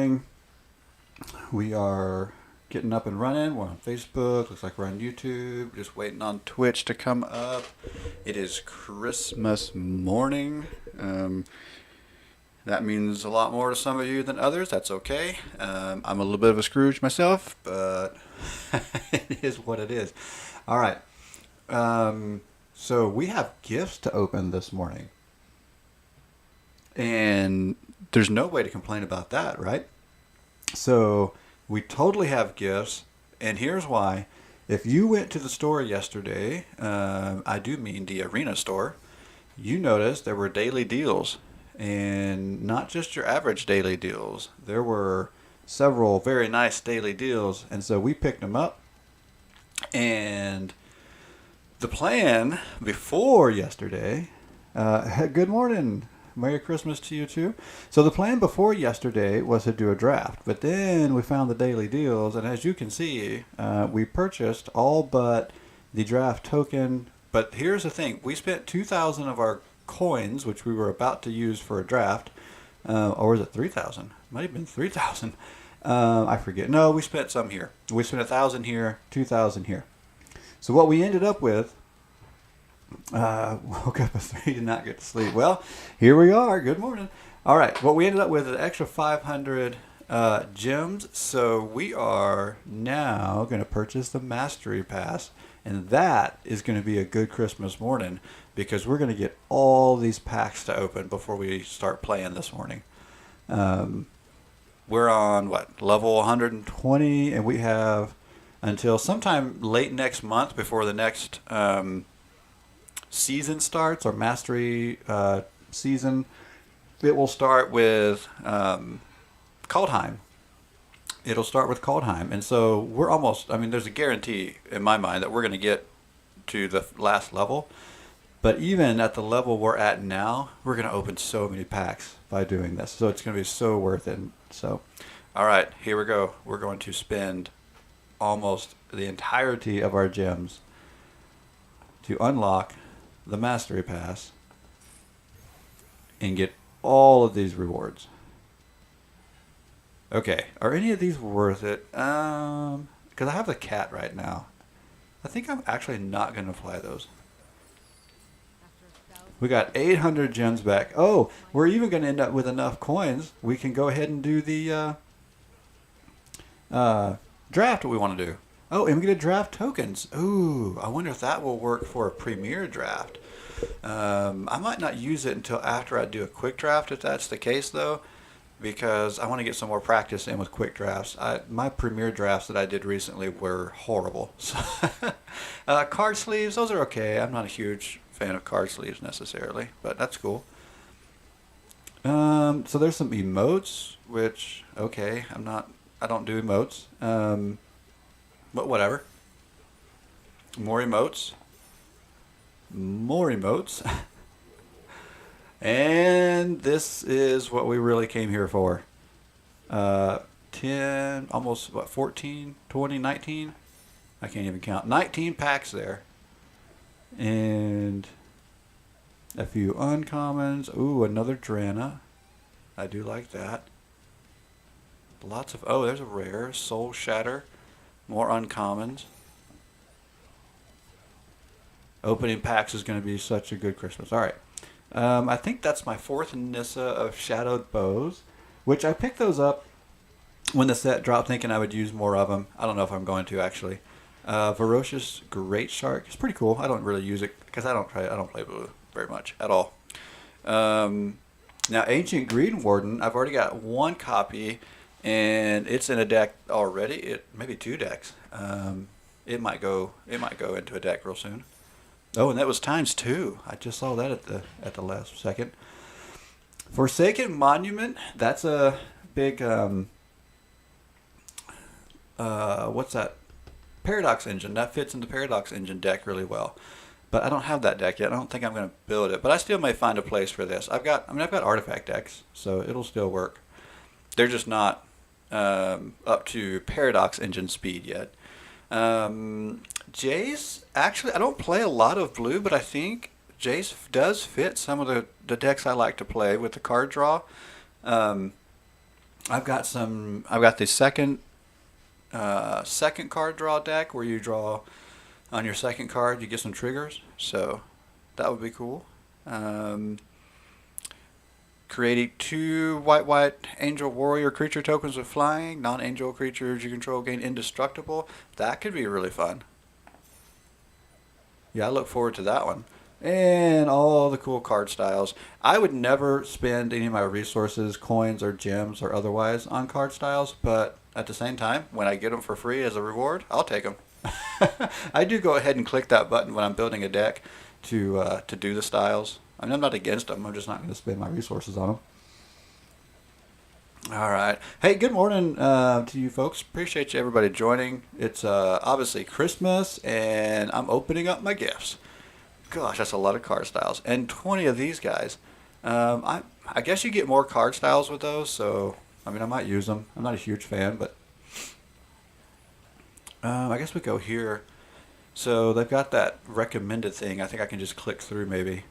morning. We are getting up and running. We're on Facebook. Looks like we're on YouTube. Just waiting on Twitch to come up. It is Christmas morning. That means a lot more to some of you than others. That's okay. I'm a little bit of a Scrooge myself, but it is what it is. All right. So we have gifts to open this morning. And there's no way to complain about that, right? So we totally have gifts, and here's why. If you went to the store yesterday, I do mean the Arena store, you noticed there were daily deals, and not just your average daily deals. There were several very nice daily deals, and so we picked them up. And the plan before yesterday, good morning. Merry Christmas to you too. So the plan before yesterday was to do a draft, but then we found the daily deals, and as you can see, we purchased all but the draft token. But here's the thing: we spent 2,000 of our coins, which we were about to use for a draft, or was it 3,000? Might have been 3,000. I forget. No, we spent some here. We spent 1,000 here, 2,000 here. So what we ended up with. Woke up at 3, did not get to sleep. Well, here we are. Good morning. All right. What we ended up with is an extra 500 gems. So we are now going to purchase the Mastery Pass. And that is going to be a good Christmas morning because we're going to get all these packs to open before we start playing this morning. We're on, level 120, and we have until sometime late next month before the next season starts, or mastery season. It will start with Kaldheim. It'll start with Kaldheim. And so we're almost, there's a guarantee in my mind that we're going to get to the last level. But even at the level we're at now, we're going to open so many packs by doing this. So it's going to be so worth it. So, all right, here we go. We're going to spend almost the entirety of our gems to unlock the Mastery Pass and get all of these rewards. Okay, are any of these worth it? Because I have the cat right now. I think I'm actually not going to fly those. We got 800 gems back. Oh, we're even going to end up with enough coins. We can go ahead and do the draft we want to do. Oh, and we get a draft tokens. Ooh, I wonder if that will work for a premier draft. I might not use it until after I do a quick draft, if that's the case, though, because I want to get some more practice in with quick drafts. My premier drafts that I did recently were horrible. So, card sleeves, those are okay. I'm not a huge fan of card sleeves necessarily, but that's cool. So there's some emotes, which, okay, I don't do emotes. But whatever. More emotes. More emotes. And this is what we really came here for. 10, almost, 14, 20, 19? I can't even count. 19 packs there. And a few uncommons. Ooh, another Drana. I do like that. Lots of, there's a rare. Soul Shatter. More uncommons. Opening packs is going to be such a good Christmas. All right. I think that's my 4th Nissa of Shadowed Bows, which I picked those up when the set dropped thinking I would use more of them. I don't know if I'm going to, actually. Ferocious Great Shark. It's pretty cool. I don't really use it because I don't play blue very much at all. Now, Ancient Green Warden, I've already got 1 copy. And it's in a deck already. Maybe 2 decks. It might go into a deck real soon. Oh, and that was ×2. I just saw that at the last second. Forsaken Monument. That's a big what's that? Paradox Engine. That fits in the Paradox Engine deck really well. But I don't have that deck yet. I don't think I'm going to build it. But I still may find a place for this. I've got artifact decks, so it'll still work. They're just not up to Paradox Engine speed yet. Jace, actually, I don't play a lot of blue, but I think Jace does fit some of the decks I like to play with the card draw. I've got some. I've got the second card draw deck where you draw on your second card. You get some triggers, so that would be cool. Creating 2 white angel warrior creature tokens with flying. Non-angel creatures you control gain indestructible. That could be really fun. Yeah, I look forward to that one. And all the cool card styles. I would never spend any of my resources, coins or gems or otherwise, on card styles, but at the same time, when I get them for free as a reward, I'll take them. I do go ahead and click that button when I'm building a deck to do the styles. I mean, I'm not against them. I'm just not going to spend my resources on them. All right. Hey, good morning to you folks. Appreciate you everybody joining. It's obviously Christmas, and I'm opening up my gifts. Gosh, that's a lot of card styles. And 20 of these guys. I guess you get more card styles with those, so, I mean, I might use them. I'm not a huge fan, but I guess we go here. So they've got that recommended thing. I think I can just click through maybe.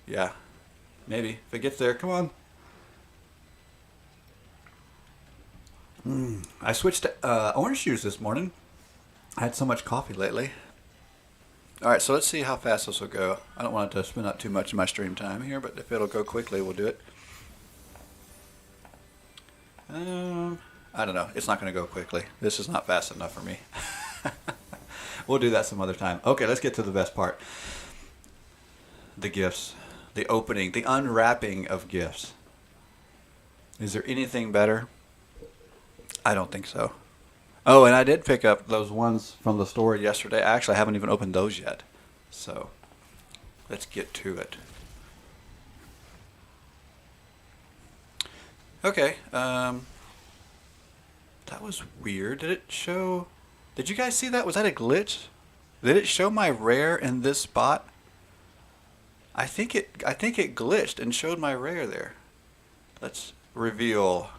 Yeah, maybe. If it gets there, come on. I switched to orange juice this morning. I had so much coffee lately. All right, so let's see how fast this will go. I don't want it to spend up too much of my stream time here, but if it'll go quickly, we'll do it. I don't know. It's not going to go quickly. This is not fast enough for me. We'll do that some other time. Okay, let's get to the best part. The gifts. The opening. The unwrapping of gifts. Is there anything better? I don't think so. Oh, and I did pick up those ones from the store yesterday. Actually, I haven't even opened those yet. So, let's get to it. Okay. That was weird. Did it show... Did you guys see that? Was that a glitch? Did it show my rare in this spot? I think it glitched and showed my rare there. Let's reveal.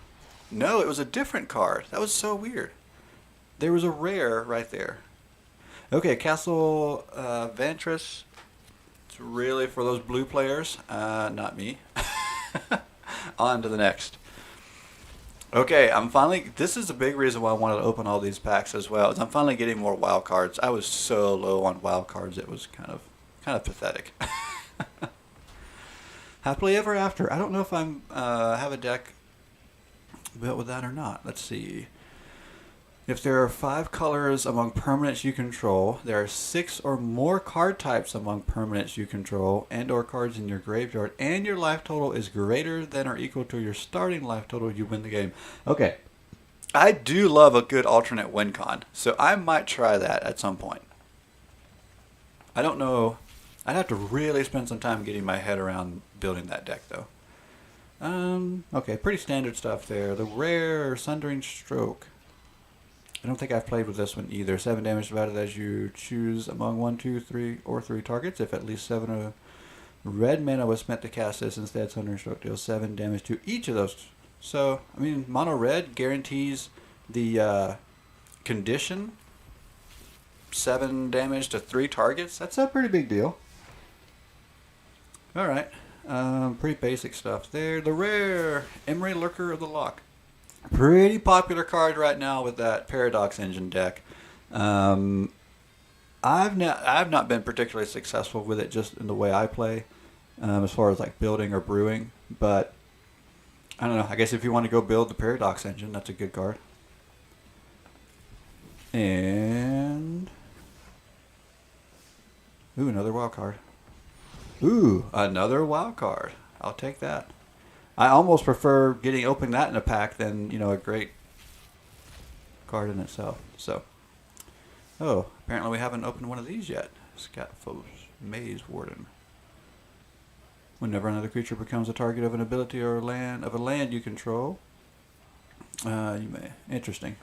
No, it was a different card. That was so weird. There was a rare right there. Okay, Castle Ventress. It's really for those blue players. Not me. On to the next. Okay, I'm finally... This is a big reason why I wanted to open all these packs as well. Is I'm finally getting more wild cards. I was so low on wild cards. It was kind of pathetic. Happily ever after. I don't know if I'm have a deck built with that or not. Let's see. If there are 5 colors among permanents you control, there are 6 or more card types among permanents you control and or cards in your graveyard, and your life total is greater than or equal to your starting life total, you win the game. Okay. I do love a good alternate win con, so I might try that at some point. I don't know. I'd have to really spend some time getting my head around building that deck, though. Okay, pretty standard stuff there. The rare Sundering Stroke. I don't think I've played with this one either. 7 damage divided as you choose among 1, 2, 3, or 3 targets. If at least 7 of red mana was spent to cast this, instead Sundering Stroke deals 7 damage to each of those. So, I mean, mono red guarantees the condition. 7 damage to 3 targets. That's a pretty big deal. Alright. Pretty basic stuff there. The rare Emery Lurker of the Loch. Pretty popular card right now with that Paradox Engine deck. I've not been particularly successful with it just in the way I play, as far as like building or brewing. But I don't know. I guess if you want to go build the Paradox Engine, that's a good card. And ooh, another wild card. Ooh, another wild card. I'll take that. I almost prefer opening that in a pack than, a great card in itself. So, oh, apparently we haven't opened one of these yet. Scatphos Maze Warden. Whenever another creature becomes a target of an ability or a land you control, you may. Interesting.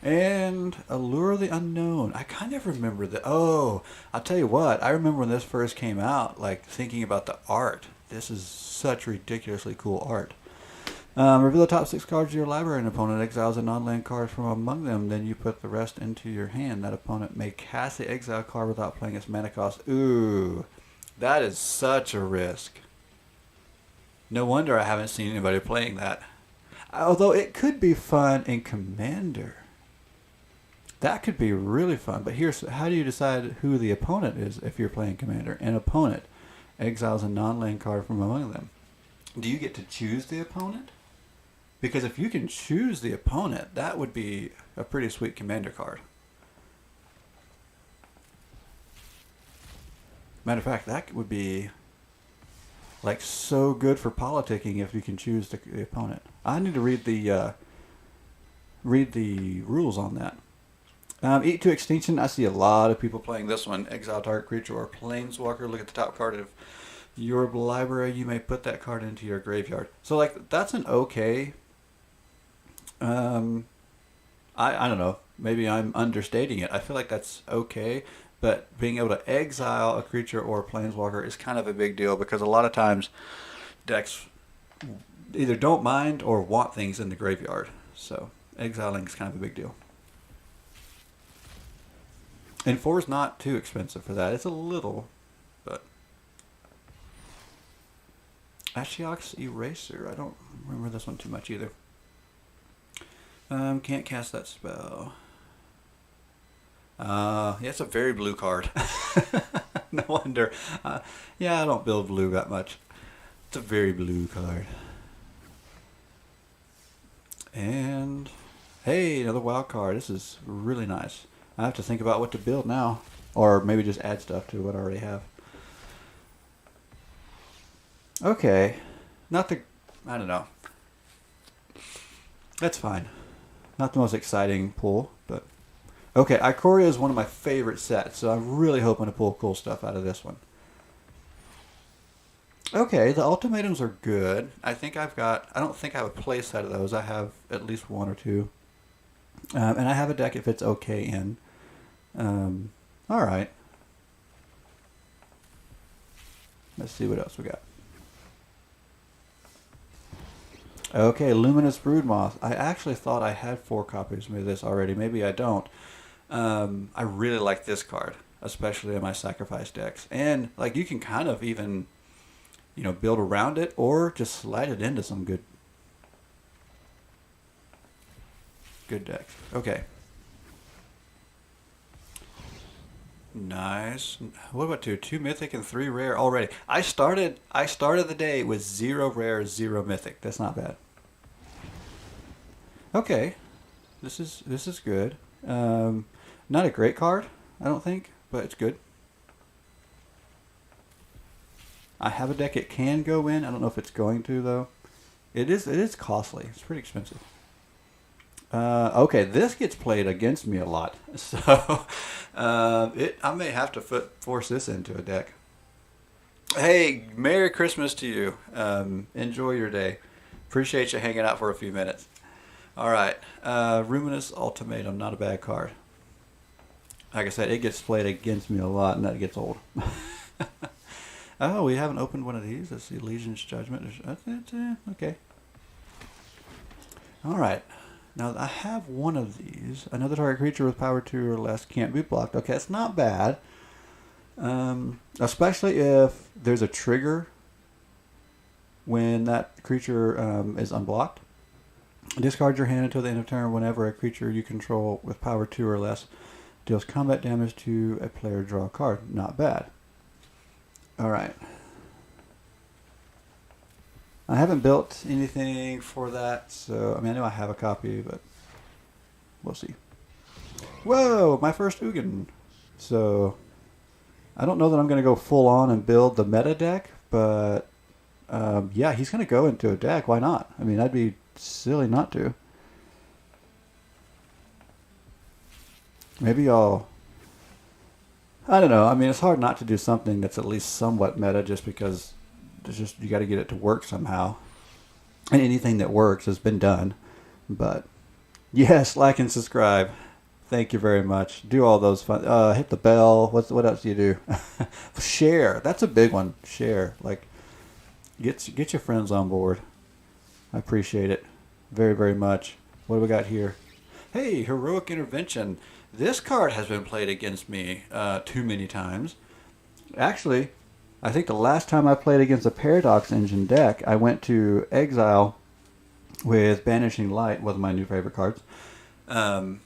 And Allure of the Unknown. I kind of remember that. Oh, I'll tell you what. I remember when this first came out, like thinking about the art. This is such ridiculously cool art. Reveal the top 6 cards of your library. An opponent exiles a non-land card from among them. Then you put the rest into your hand. That opponent may cast the exile card without playing its mana cost. Ooh, that is such a risk. No wonder I haven't seen anybody playing that. Although it could be fun in Commander. That could be really fun. But here's how do you decide who the opponent is if you're playing Commander? An opponent exiles a non-land card from among them. Do you get to choose the opponent? Because if you can choose the opponent, that would be a pretty sweet Commander card. Matter of fact, that would be like so good for politicking if you can choose the opponent. I need to read the rules on that. Eat to Extinction. I see a lot of people playing this one. Exile target creature or planeswalker. Look at the top card of your library. You may put that card into your graveyard. So like that's an okay. I don't know. Maybe I'm understating it. I feel like that's okay. But being able to exile a creature or a planeswalker is kind of a big deal because a lot of times decks either don't mind or want things in the graveyard. So exiling is kind of a big deal. And 4 is not too expensive for that. It's a little, but... Ashiok's Eraser. I don't remember this one too much either. Can't cast that spell. Yeah, it's a very blue card. No wonder. Yeah, I don't build blue that much. It's a very blue card. And... Hey, another wild card. This is really nice. I have to think about what to build now. Or maybe just add stuff to what I already have. Okay. Not the... I don't know. That's fine. Not the most exciting pull, but... Okay, Ikoria is one of my favorite sets, so I'm really hoping to pull cool stuff out of this one. Okay, the ultimatums are good. I think I've got... I don't think I have a play set of those. I have at least one or two. And I have a deck it fits okay in. Alright. Let's see what else we got. Okay, Luminous Broodmoth. I actually thought I had 4 copies of this already. Maybe I don't. I really like this card, especially in my sacrifice decks. And like you can kind of even, you know, build around it or just slide it into some good decks. Okay. Nice. What about 2 mythic and 3 rare already? I started the day with 0 rare, 0 mythic. That's not bad. Okay. This is good. Not a great card, I don't think, but it's good. I have a deck it can go in. I don't know if it's going to though. It is costly. It's pretty expensive. Okay, this gets played against me a lot, so I may have to force this into a deck. Hey, Merry Christmas to you. Enjoy your day. Appreciate you hanging out for a few minutes. All right, Ruminous Ultimatum, not a bad card. Like I said, it gets played against me a lot, and that gets old. Oh, we haven't opened one of these. Let's see, Legion's Judgment. Okay. All right. Now, I have one of these. Another target creature with power 2 or less can't be blocked. Okay, it's not bad. Especially if there's a trigger when that creature is unblocked. Discard your hand until the end of turn whenever a creature you control with power 2 or less deals combat damage to a player, draw a card. Not bad. Alright. I haven't built anything for that, so I mean I know I have a copy, but we'll see. Whoa, my first Ugin. So I don't know that I'm going to go full on and build the meta deck, but yeah, he's going to go into a deck. Why not? I mean, that'd be silly not to. Maybe I'll... I don't know. I mean, it's hard not to do something that's at least somewhat meta just because it's just you got to get it to work somehow. And anything that works has been done. But yes, like and subscribe. Thank you very much. Do all those fun. Hit the bell. What else do you do? Share. That's a big one. Share. Like, get your friends on board. I appreciate it very, very much. What do we got here? Hey, Heroic Intervention. This card has been played against me too many times. Actually, I think the last time I played against a Paradox Engine deck, I went to Exile with Banishing Light, one of my new favorite cards. And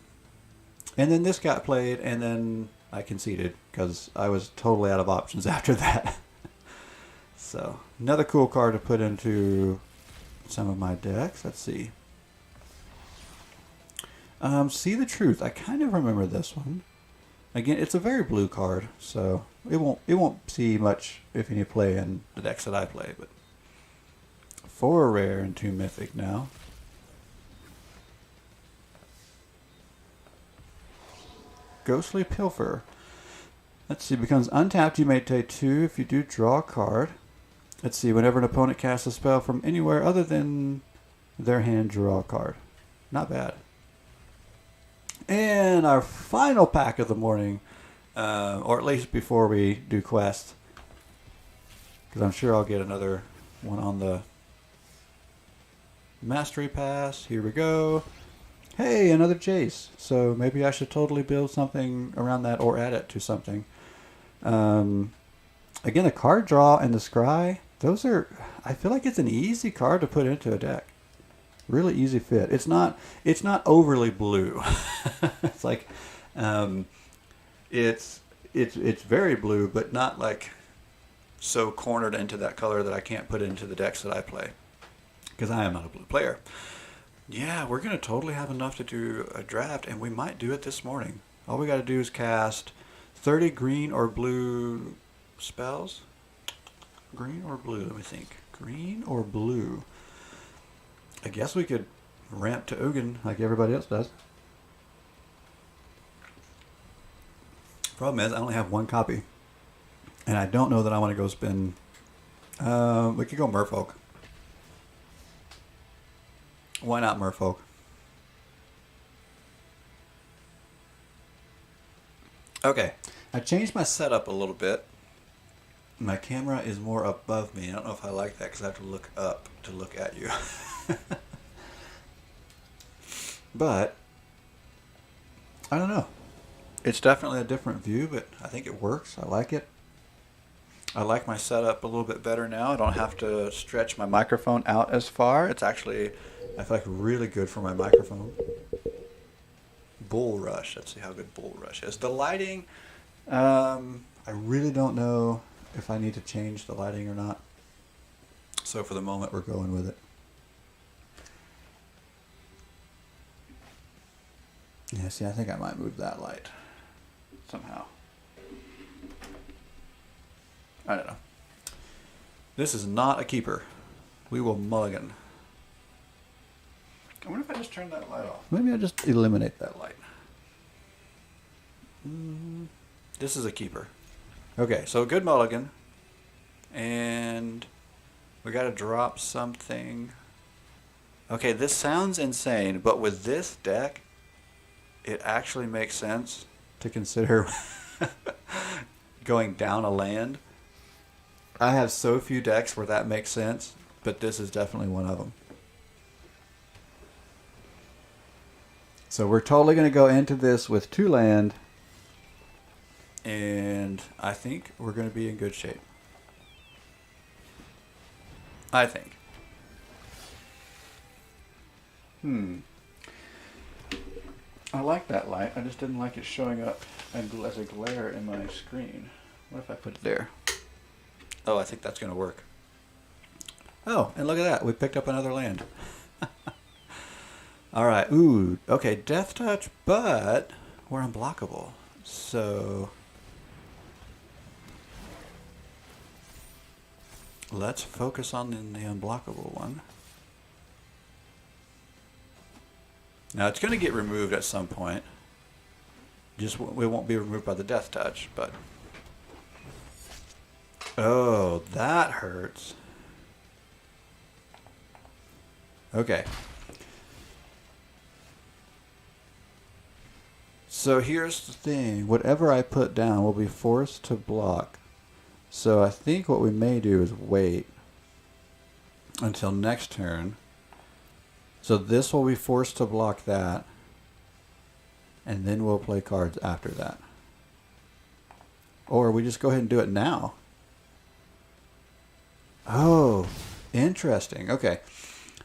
then this got played, and then I conceded because I was totally out of options after that. So, another cool card to put into some of my decks. Let's see. See the Truth. I kind of remember this one. Again, it's a very blue card, so it won't see much, if any, play in the decks that I play. But 4 rare and 2 mythic now. Ghostly Pilfer. Let's see, becomes untapped. You may take 2. If you do, draw a card. Let's see, whenever an opponent casts a spell from anywhere other than their hand, draw a card. Not bad. And our final pack of the morning, or at least before we do quest, because I'm sure I'll get another one on the Mastery Pass. Here we go. Hey, another Jace. So maybe I should totally build something around that or add it to something. Again, the card draw and the scry, those are, I feel like it's an easy card to put into a deck. Really easy fit. It's not overly blue. It's like, it's very blue, but not like so cornered into that color that I can't put it into the decks that I play, because I am not a blue player. Yeah, we're gonna totally have enough to do a draft, and we might do it this morning. All we got to do is cast 30 green or blue spells. Green or blue? Let me think. Green or blue? I guess we could ramp to Ugin like everybody else does. Problem is, I only have 1 copy. And I don't know that I want to go spend... we could go Merfolk. Why not Merfolk? Okay. I changed my setup a little bit. My camera is more above me. I don't know if I like that because I have to look up to look at you. But I don't know. It's definitely a different view, but I think it works. I like it. I like my setup a little bit better now. I don't have to stretch my microphone out as far. It's actually, I feel like, really good for my microphone. Bull Rush. Let's see how good Bull Rush is. The lighting, I really don't know if I need to change the lighting or not. So for the moment, we're going with it. Yeah, see, I think I might move that light somehow. I don't know. This is not a keeper. We will mulligan. I wonder if I just turn that light off. Maybe I just eliminate that light. This is a keeper. Okay, so good mulligan. And we got to drop something. Okay, this sounds insane, but with this deck, it actually makes sense to consider going down a land. I have so few decks where that makes sense, but this is definitely one of them. So we're totally going to go into this with 2 land, and I think we're going to be in good shape. I think. I like that light. I just didn't like it showing up as a glare in my screen. What if I put it there? Oh, I think that's going to work. Oh, and look at that. We picked up another land. All right. Ooh. Okay, Death Touch, but we're unblockable. So let's focus on the unblockable one. Now, it's going to get removed at some point. Just, it won't be removed by the Death Touch, but... Oh, that hurts. Okay. So here's the thing. Whatever I put down will be forced to block. So I think what we may do is wait until next turn. So this will be forced to block that. And then we'll play cards after that. Or we just go ahead and do it now. Oh, interesting. Okay.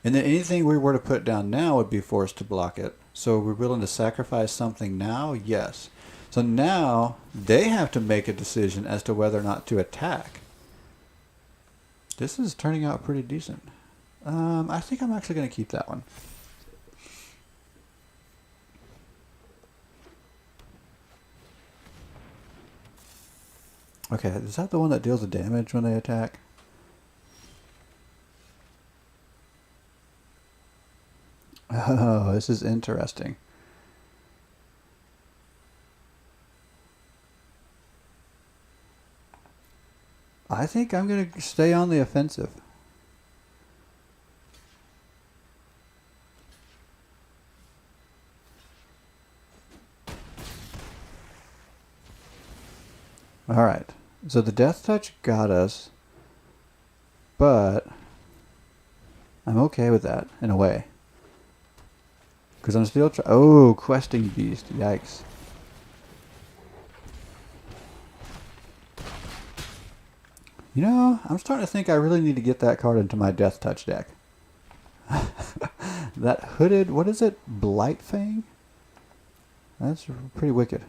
And then anything we were to put down now would be forced to block it. So we're willing to sacrifice something now? Yes. So now they have to make a decision as to whether or not to attack. This is turning out pretty decent. I think I'm actually going to keep that one. Okay, is that the one that deals the damage when they attack? Oh, this is interesting. I think I'm going to stay on the offensive. Alright, so the Death Touch got us, but I'm okay with that, in a way. Because I'm still oh, Questing Beast, yikes. You know, I'm starting to think I really need to get that card into my Death Touch deck. That hooded, what is it? Blightfang? That's pretty wicked.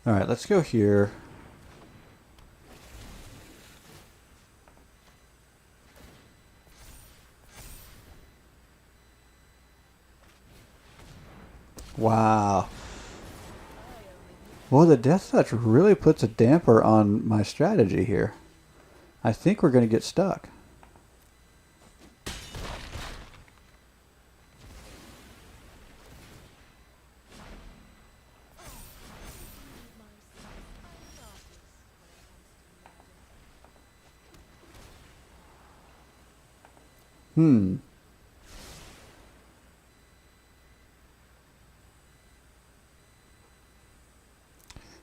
Alright, let's go here. Wow. Well, the Death Touch really puts a damper on my strategy here. I think we're going to get stuck.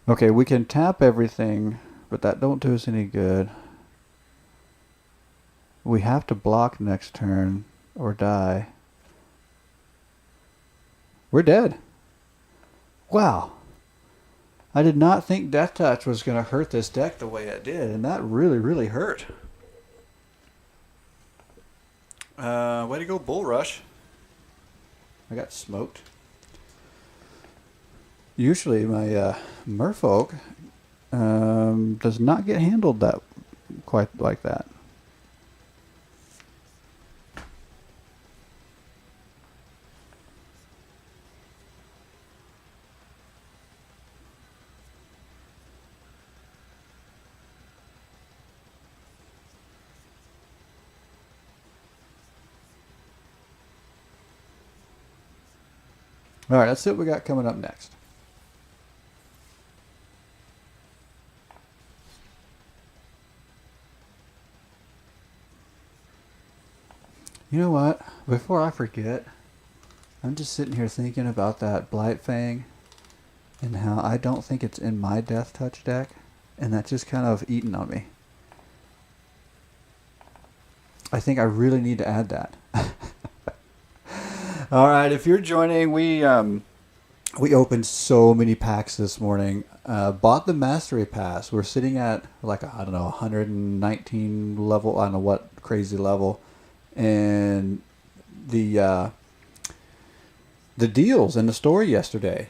Okay, we can tap everything, but that don't do us any good. We have to block next turn or die. We're dead. Wow. I did not think Death Touch was going to hurt this deck the way it did, and that really, really hurt. Way to go, Bull Rush. I got smoked. Usually my Merfolk does not get handled that quite like that. All right, let's see what we got coming up next. You know what? Before I forget, I'm just sitting here thinking about that Blightfang and how I don't think it's in my Death Touch deck, and that's just kind of eating on me. I think I really need to add that. All right, if you're joining, we opened so many packs this morning. Bought the Mastery Pass. We're sitting at like, I don't know, 119 level. I don't know what crazy level. And the deals in the store yesterday,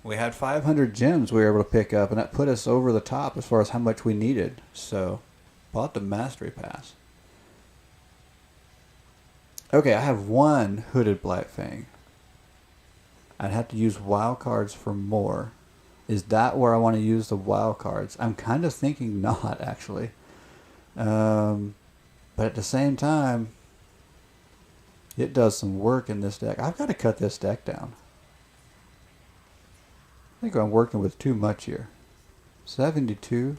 we had 500 gems we were able to pick up, and that put us over the top as far as how much we needed. So, bought the Mastery Pass. Okay, I have one hooded Blightfang. I'd have to use wild cards for more. Is that where I want to use the wild cards? I'm kind of thinking not, actually. But at the same time, it does some work in this deck. I've got to cut this deck down. I think I'm working with too much here. 72.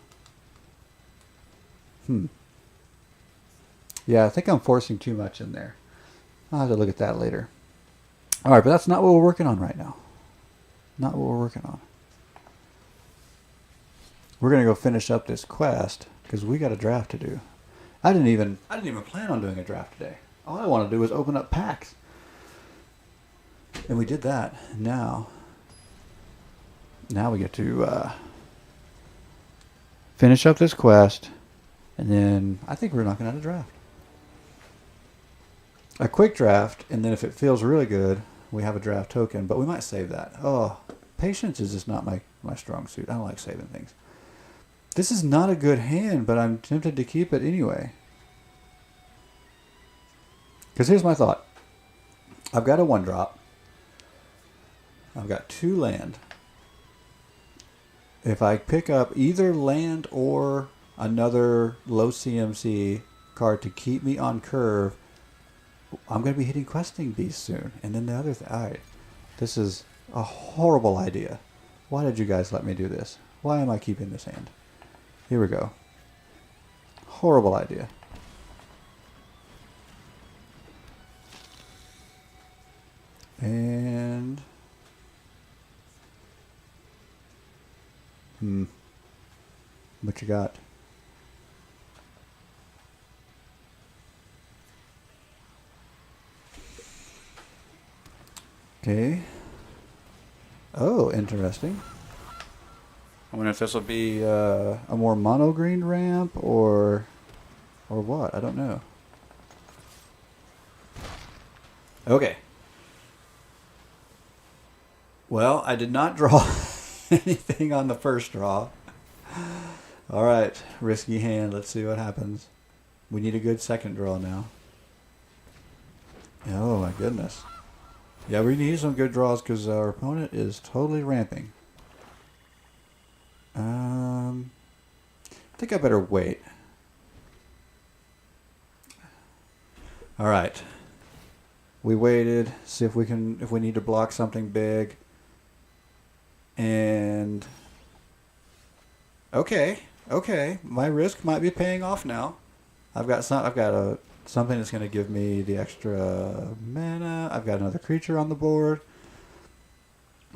Yeah, I think I'm forcing too much in there. I'll have to look at that later. Alright, but that's not what we're working on right now. Not what we're working on. We're going to go finish up this quest because we got a draft to do. I didn't even plan on doing a draft today. All I wanted to do was open up packs. And we did that. Now we get to finish up this quest, and then I think we're knocking out a draft. A quick draft, and then if it feels really good, we have a draft token, but we might save that. Oh, patience is just not my strong suit. I don't like saving things. This is not a good hand, but I'm tempted to keep it anyway. Because here's my thought. I've got a 1-drop. I've got 2 land. If I pick up either land or another low CMC card to keep me on curve, I'm going to be hitting questing beasts soon. And then the other thing, alright, this is a horrible idea. Why did you guys let me do this? Why am I keeping this hand? Here we go. Horrible idea. And what you got? Okay. Oh, interesting. I wonder if this will be a more mono green ramp or what? I don't know. Okay. Well, I did not draw anything on the first draw. All right, risky hand. Let's see what happens. We need a good second draw now. Oh my goodness. Yeah, we need some good draws because our opponent is totally ramping. I think I better wait. All right. We waited. See if we need to block something big. And okay, my risk might be paying off now. I've got something that's going to give me the extra mana. I've got another creature on the board.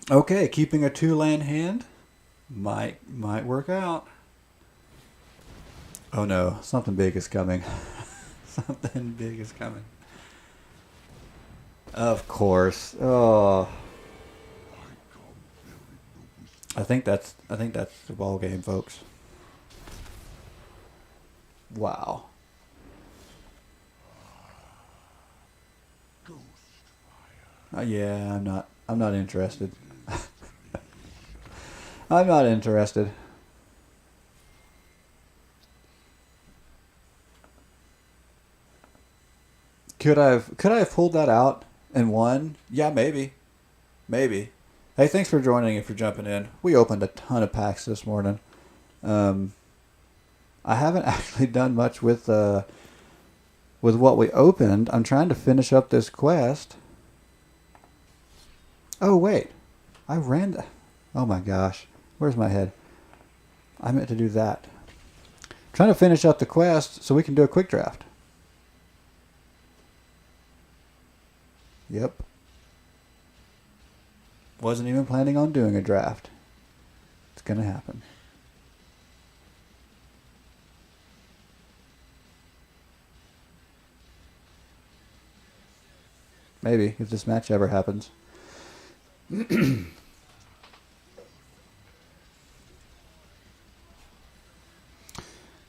Okay, keeping a 2-land hand might work out. Oh no, something big is coming. Something big is coming. Of course. Oh. I think that's the ball game, folks. Wow. Yeah, I'm not interested. I'm not interested. Could I have pulled that out and won? Yeah, maybe. Hey, thanks for joining and for jumping in. We opened a ton of packs this morning. I haven't actually done much with what we opened. I'm trying to finish up this quest. Oh wait, oh my gosh, where's my head? I meant to do that. Trying to finish up the quest so we can do a quick draft. Yep. Wasn't even planning on doing a draft. It's gonna happen. Maybe, if this match ever happens.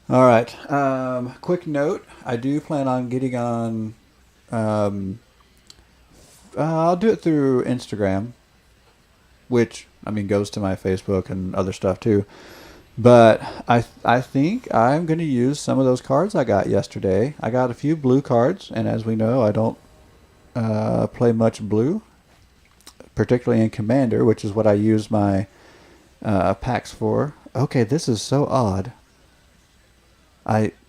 All right. Quick note. I do plan on getting on... I'll do it through Instagram, which, I mean, goes to my Facebook and other stuff too. But I think I'm going to use some of those cards I got yesterday. I got a few blue cards, and as we know, I don't play much blue, particularly in Commander, which is what I use my packs for. Okay, this is so odd.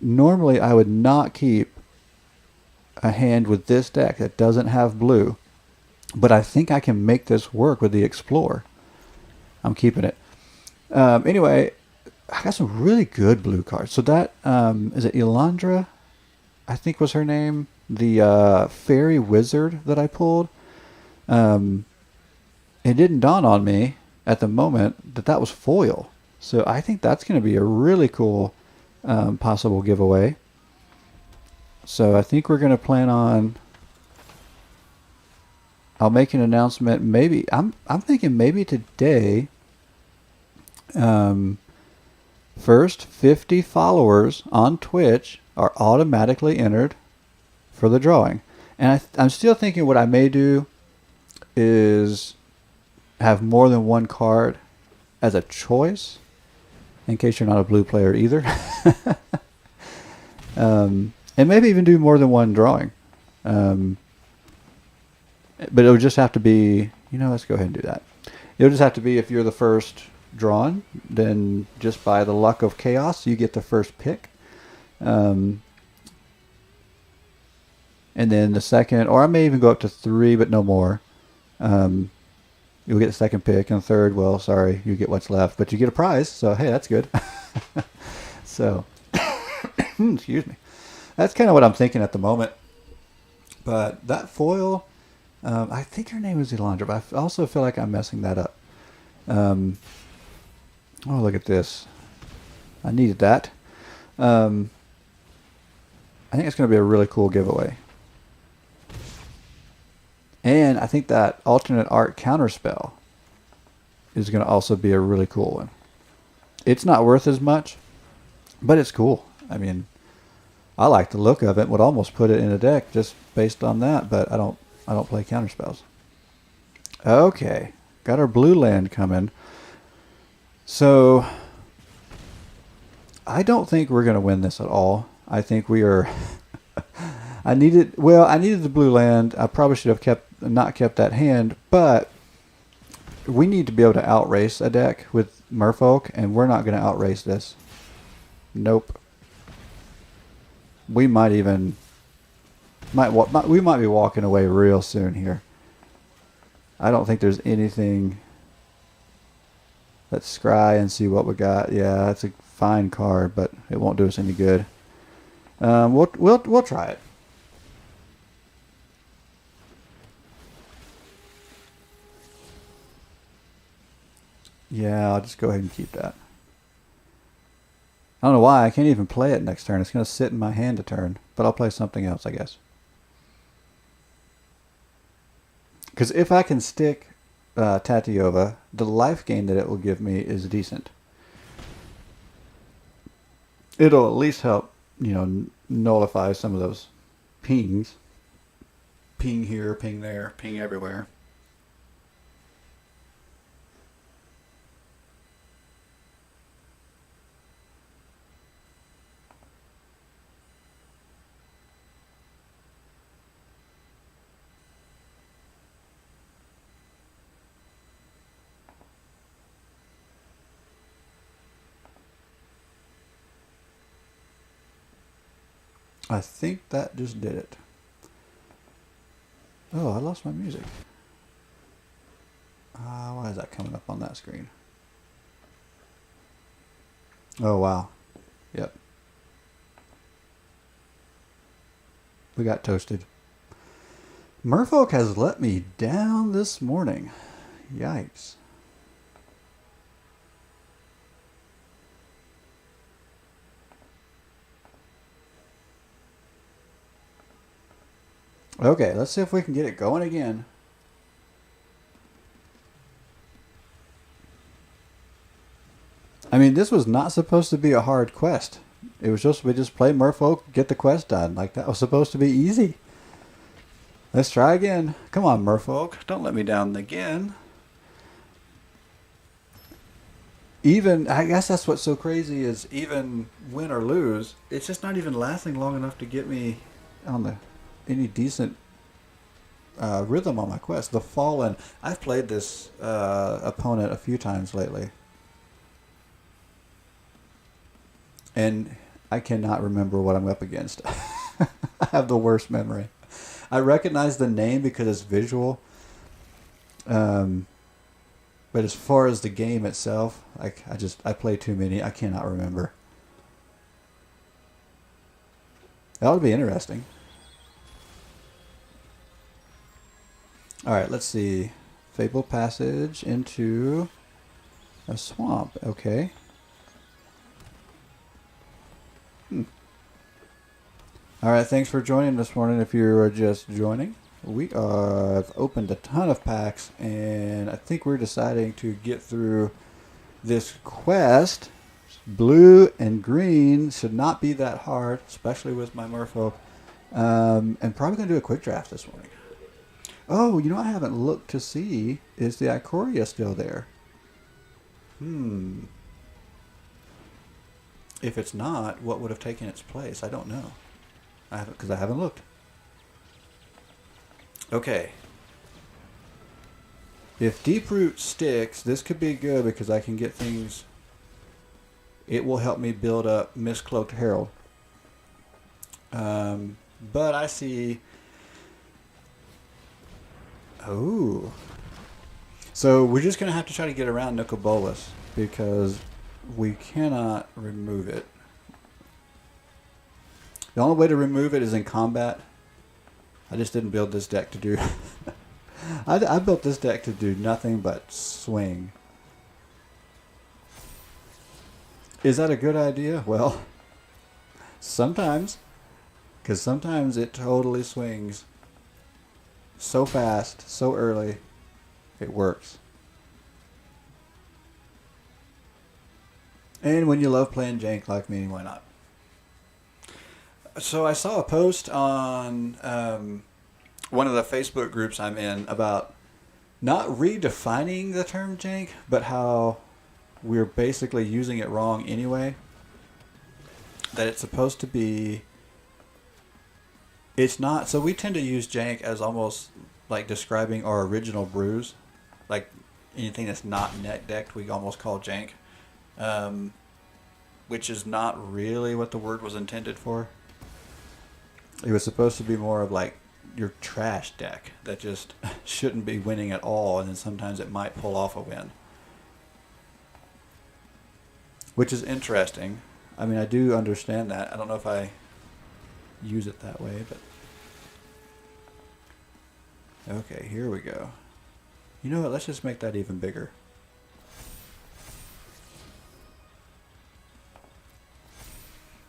Normally I would not keep a hand with this deck that doesn't have blue, but I think I can make this work with the Explore. I'm keeping it. Anyway, I got some really good blue cards. So that, is it Elandra? I think was her name. The fairy wizard that I pulled. It didn't dawn on me at the moment that was foil. So I think that's going to be a really cool possible giveaway. So I think we're going to plan on. I'll make an announcement. Maybe I'm thinking maybe today. Um, First 50 followers on Twitch are automatically entered for the drawing. And I'm still thinking what I may do is have more than one card as a choice, in case you're not a blue player either. And maybe even do more than one drawing. But it would just have to be, let's go ahead and do that. It'll just have to be if you're the first drawn, then just by the luck of chaos, you get the first pick. And then the second, or I may even go up to 3, but no more. You'll get the second pick, and third, well, sorry, you get what's left, but you get a prize, so hey, that's good. So, excuse me. That's kind of what I'm thinking at the moment. But that foil, I think her name is Elandra, but I also feel like I'm messing that up. Oh, look at this. I needed that. I think it's going to be a really cool giveaway. And I think that alternate art counterspell is going to also be a really cool one. It's not worth as much, but it's cool. I mean, I like the look of it. Would almost put it in a deck just based on that, but I don't play counterspells. Okay, got our blue land coming. So I don't think we're going to win this at all. I think we are. I needed the blue land. I probably should have not kept that hand, but we need to be able to outrace a deck with Merfolk, and we're not going to outrace this. Nope. We might be walking away real soon here. I don't think there's anything. Let's scry and see what we got. Yeah, that's a fine card, but it won't do us any good. We'll try it. Yeah, I'll just go ahead and keep that. I don't know why. I can't even play it next turn. It's going to sit in my hand a turn. But I'll play something else, I guess. Because if I can stick Tatiova, the life gain that it will give me is decent. It'll at least help, nullify some of those pings. Ping here, ping there, ping everywhere. I think that just did it. Oh, I lost my music. Why is that coming up on that screen? Oh, wow. Yep. We got toasted. Merfolk has let me down this morning. Yikes. Okay, let's see if we can get it going again. I mean, this was not supposed to be a hard quest. It was supposed to be just play Merfolk, get the quest done. Like, that was supposed to be easy. Let's try again. Come on, Merfolk. Don't let me down again. I guess that's what's so crazy is even win or lose, it's just not even lasting long enough to get me on any decent rhythm on my quest. The Fallen. I've played this opponent a few times lately. And I cannot remember what I'm up against. I have the worst memory. I recognize the name because it's visual. But as far as the game itself, I play too many. I cannot remember. That would be interesting. Alright, let's see. Fabled Passage into a swamp. Okay. All right, thanks for joining this morning. If you're just joining, we have opened a ton of packs, and I think we're deciding to get through this quest. Blue and green should not be that hard, especially with my merfolk. And probably going to do a quick draft this morning. Oh, you know, I haven't looked to see, is the Ikoria still there? If it's not, what would have taken its place? I don't know. Because I haven't looked. Okay. If Deeproot sticks, this could be good because I can get things. It will help me build up Mistcloaked Herald. But I see. Oh. So we're just going to have to try to get around Nicol Bolas because we cannot remove it. The only way to remove it is in combat. I just didn't build this deck to do... I built this deck to do nothing but swing. Is that a good idea? Well, sometimes. Because sometimes it totally swings so fast, so early, it works. And when you love playing jank like me, why not? So I saw a post on one of the Facebook groups I'm in about not redefining the term jank, but how we're basically using it wrong anyway. That it's supposed to be... It's not. So we tend to use jank as almost like describing our original brews. Like anything that's not net decked, we almost call jank. Which is not really what the word was intended for. It was supposed to be more of like your trash deck that just shouldn't be winning at all, and then sometimes it might pull off a win. Which is interesting. I mean, I do understand that. I don't know if I use it that way, but... Okay, here we go. You know what? Let's just make that even bigger.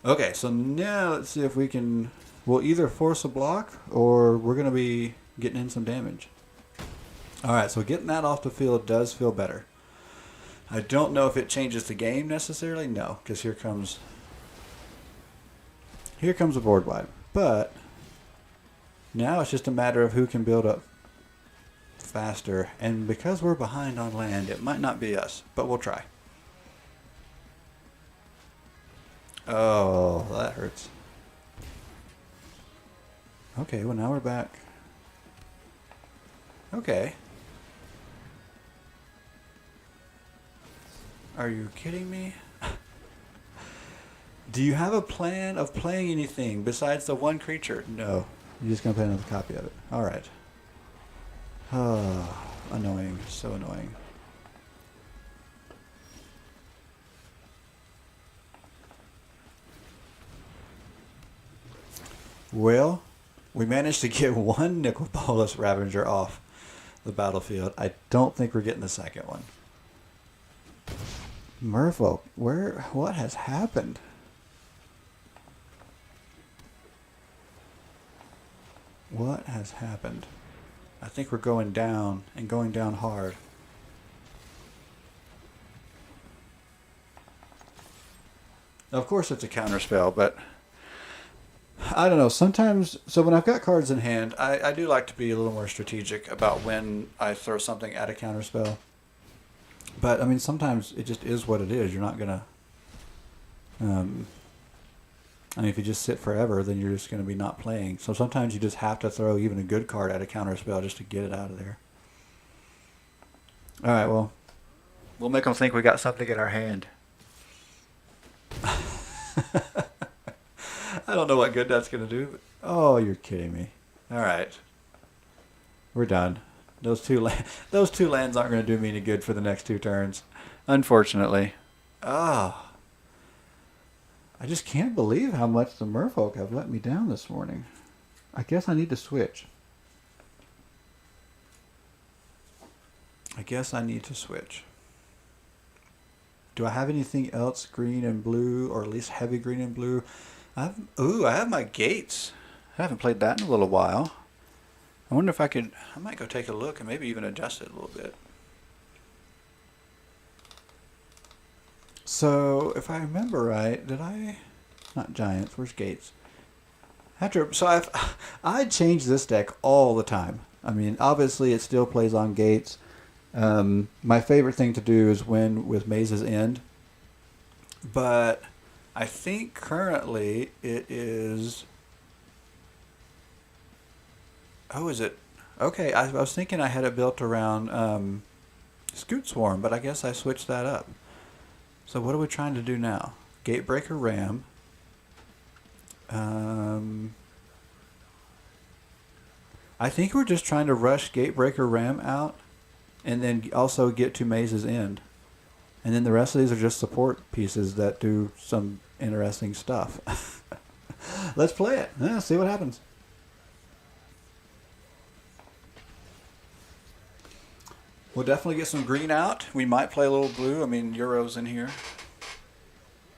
Okay, so now let's see if we can... We'll either force a block or we're going to be getting in some damage. Alright, so getting that off the field does feel better. I don't know if it changes the game necessarily. No, because here comes a board wipe. But now it's just a matter of who can build up faster. And because we're behind on land, it might not be us, but we'll try. Oh, that hurts. Okay, well now we're back. Okay. Are you kidding me? Do you have a plan of playing anything besides the one creature? No. You're just going to play another copy of it. Alright. Oh, annoying. So annoying. Well, we managed to get one Nicol Bolas Ravager off the battlefield. I don't think we're getting the second one. Merfolk, what has happened? What has happened? I think we're going down, and going down hard. Of course it's a counterspell, but I don't know. Sometimes, so when I've got cards in hand, I do like to be a little more strategic about when I throw something at a counterspell. But, I mean, sometimes it just is what it is. You're not going to... I mean, if you just sit forever, then you're just going to be not playing. So sometimes you just have to throw even a good card at a counterspell just to get it out of there. Alright, well, we'll make them think we got something in our hand. I don't know what good that's going to do. But, oh, you're kidding me. Alright. We're done. Those two lands aren't going to do me any good for the next 2 turns. Unfortunately. Ah. I just can't believe how much the merfolk have let me down this morning. I guess I need to switch. Do I have anything else green and blue, or at least heavy green and blue? I have my gates. I haven't played that in a little while. I wonder if I might go take a look and maybe even adjust it a little bit. So, if I remember right, not giants, where's gates? I change this deck all the time. I mean, obviously it still plays on gates. My favorite thing to do is win with Maze's End. But I think currently it is... Oh, is it? Okay, I was thinking I had it built around Scoot Swarm, but I guess I switched that up. So what are we trying to do now? Gatebreaker Ram. I think we're just trying to rush Gatebreaker Ram out and then also get to Maze's End. And then the rest of these are just support pieces that do some interesting stuff. Let's play it. Yeah, see what happens. We'll definitely get some green out. We might play a little blue. I mean, Euro's in here.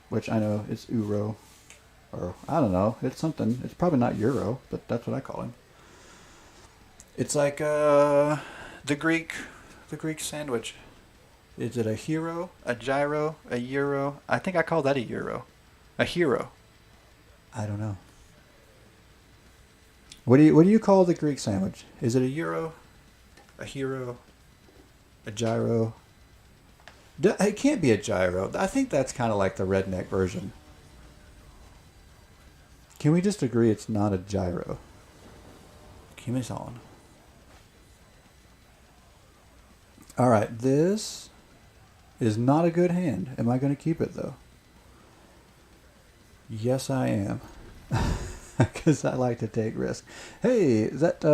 Which I know it's Uro. Or, I don't know. It's something. It's probably not Euro, but that's what I call him. It's like the Greek sandwich. Is it a hero, a gyro, a euro? I think I call that a euro. A hero. I don't know. What do you call the Greek sandwich? Is it a euro, a hero, a gyro? It can't be a gyro. I think that's kind of like the redneck version. Can we just agree it's not a gyro? Give me on. All right, this is not a good hand. Am I going to keep it though? Yes, I am. Because I like to take risks. Hey, is that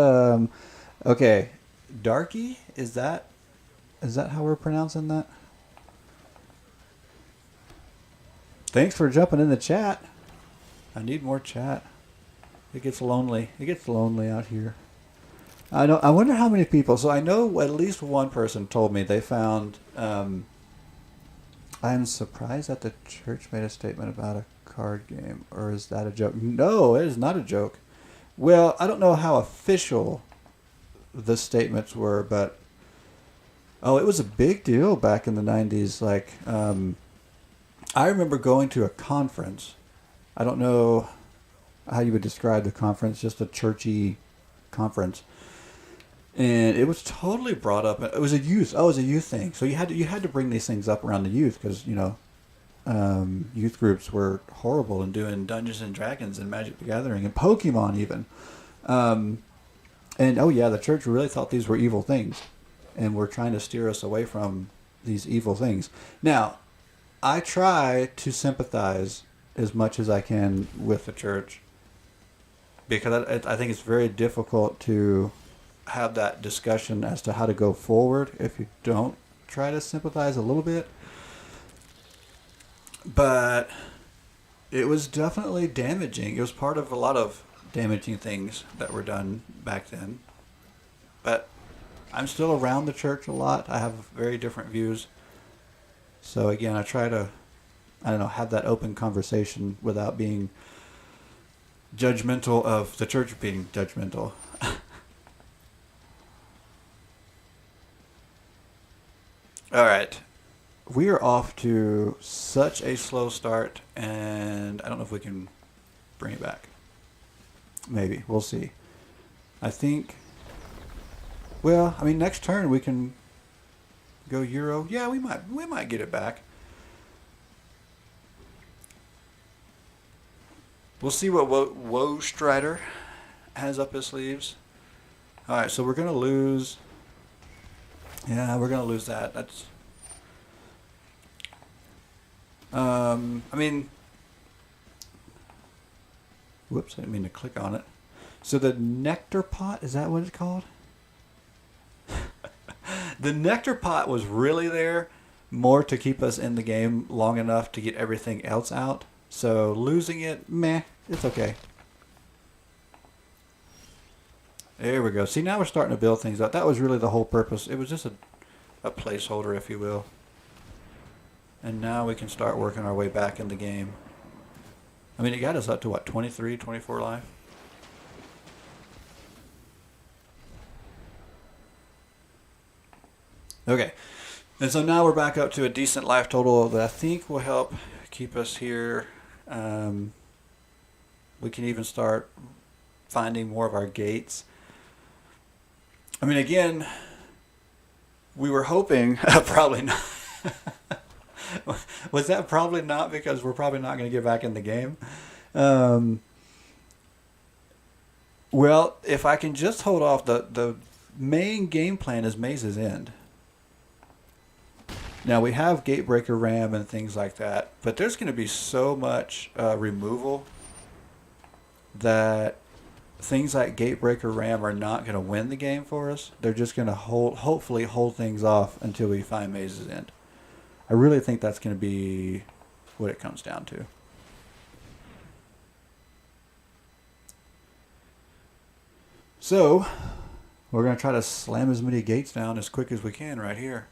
okay? Darky, is that how we're pronouncing that? Thanks for jumping in the chat. I need more chat. It gets lonely. It gets lonely out here. I know. I wonder how many people. So I know at least one person told me they found. I'm surprised that the church made a statement about a card game, or is that a joke? No, it is not a joke. Well, I don't know how official the statements were, but it was a big deal back in the 90s. Like, I remember going to a conference. I don't know how you would describe the conference, just a churchy conference. And it was totally brought up. It was a youth. Oh, it was a youth thing. So you had to bring these things up around the youth because youth groups were horrible in doing Dungeons and Dragons and Magic the Gathering and Pokemon even. And the church really thought these were evil things, and were trying to steer us away from these evil things. Now, I try to sympathize as much as I can with the church because I think it's very difficult to have that discussion as to how to go forward if you don't try to sympathize a little bit. But it was definitely damaging. It was part of a lot of damaging things that were done back then. But I'm still around the church a lot. I have very different views. So again, I try to, have that open conversation without being judgmental of the church being judgmental. All right. We are off to such a slow start, and I don't know if we can bring it back. Maybe. We'll see. I think... Well, next turn we can go Euro. Yeah, we might get it back. We'll see what Woe Strider has up his sleeves. All right, so we're going to lose... Yeah, we're going to lose that. That's... Whoops, I didn't mean to click on it. So the Nectar Pot, is that what it's called? The Nectar Pot was really there more to keep us in the game long enough to get everything else out. So losing it, meh, it's okay. There we go. See, now we're starting to build things up. That was really the whole purpose. It was just a placeholder, if you will. And now we can start working our way back in the game. I mean, it got us up to what, 23, 24 life? Okay. And so now we're back up to a decent life total that I think will help keep us here. We can even start finding more of our gates. I mean, again, we were hoping, probably not. Was that probably not because we're probably not going to get back in the game? Well, if I can just hold off, the main game plan is Maze's End. Now, we have Gatebreaker Ram and things like that, but there's going to be so much removal that things like Gatebreaker Ram are not going to win the game for us. They're just going to hopefully hold things off until we find Maze's End. I really think that's going to be what it comes down to. So, we're going to try to slam as many gates down as quick as we can right here.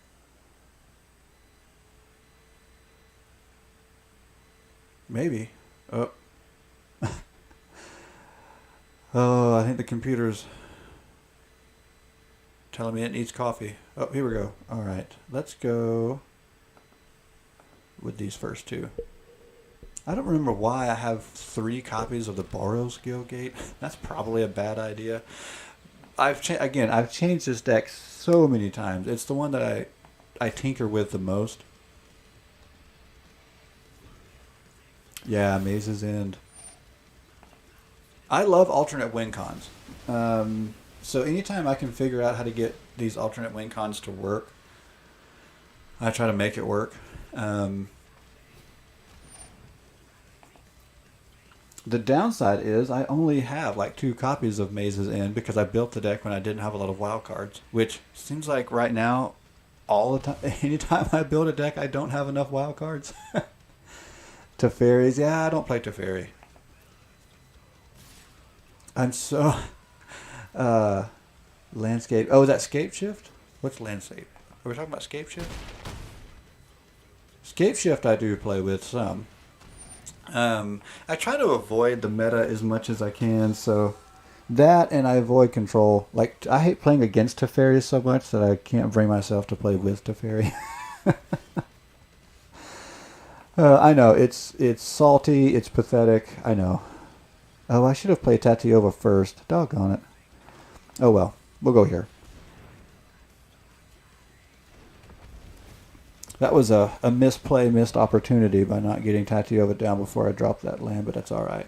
Maybe. Oh. Oh, I think the computer's telling me it needs coffee. Oh, here we go. All right. Let's go with these first two. I don't remember why I have 3 copies of the Borrow Skill Gate. That's probably a bad idea. I've changed this deck so many times. It's the one that I tinker with the most. Yeah, Maze's End. I love alternate win cons. So anytime I can figure out how to get these alternate win cons to work, I try to make it work. The downside is I only have like 2 copies of Maze's End because I built the deck when I didn't have a lot of wild cards, which seems like right now, all the time, anytime I build a deck, I don't have enough wild cards. Teferis, yeah, I don't play Teferi. I'm so... landscape. Oh, is that Scape Shift? What's landscape? Are we talking about Scape Shift? Scape Shift I do play with some. I try to avoid the meta as much as I can, so that and I avoid control. Like, I hate playing against Teferi so much that I can't bring myself to play with Teferi. I know, it's salty, it's pathetic, I know. Oh, I should have played Tatiova first. Doggone it. Oh well, we'll go here. That was a misplay, missed opportunity by not getting Tatiova down before I dropped that land, but that's alright.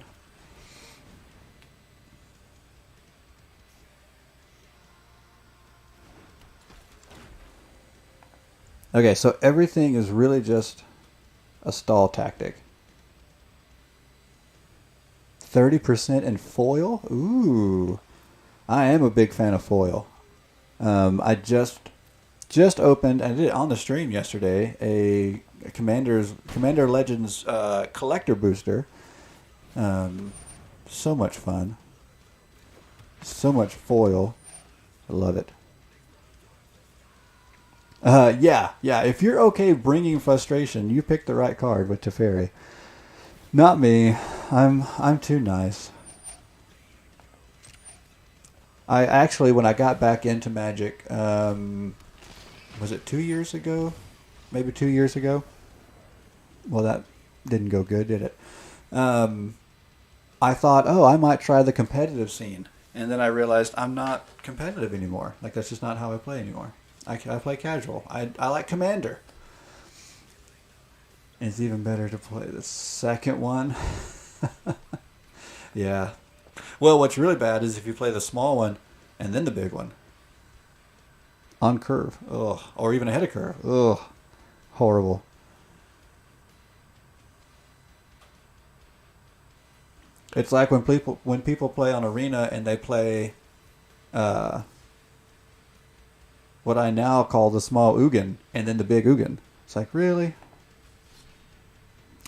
Okay, so everything is really just a stall tactic. 30% in foil? Ooh. I am a big fan of foil. I just opened, I did it on the stream yesterday, a Commander Legends collector booster. So much fun. So much foil. I love it. Yeah. If you're okay bringing frustration, you picked the right card with Teferi. Not me. I'm too nice. I actually, when I got back into Magic, was it 2 years ago? Maybe 2 years ago? Well, that didn't go good, did it? I thought, oh, I might try the competitive scene. And then I realized I'm not competitive anymore. Like, that's just not how I play anymore. I play casual. I like Commander. It's even better to play the second one. Yeah. Well, what's really bad is if you play the small one and then the big one. On curve. Ugh. Or even ahead of curve. Ugh. Horrible. It's like when people play on Arena and they play what I now call the small Ugin and then the big Ugin. It's like, really?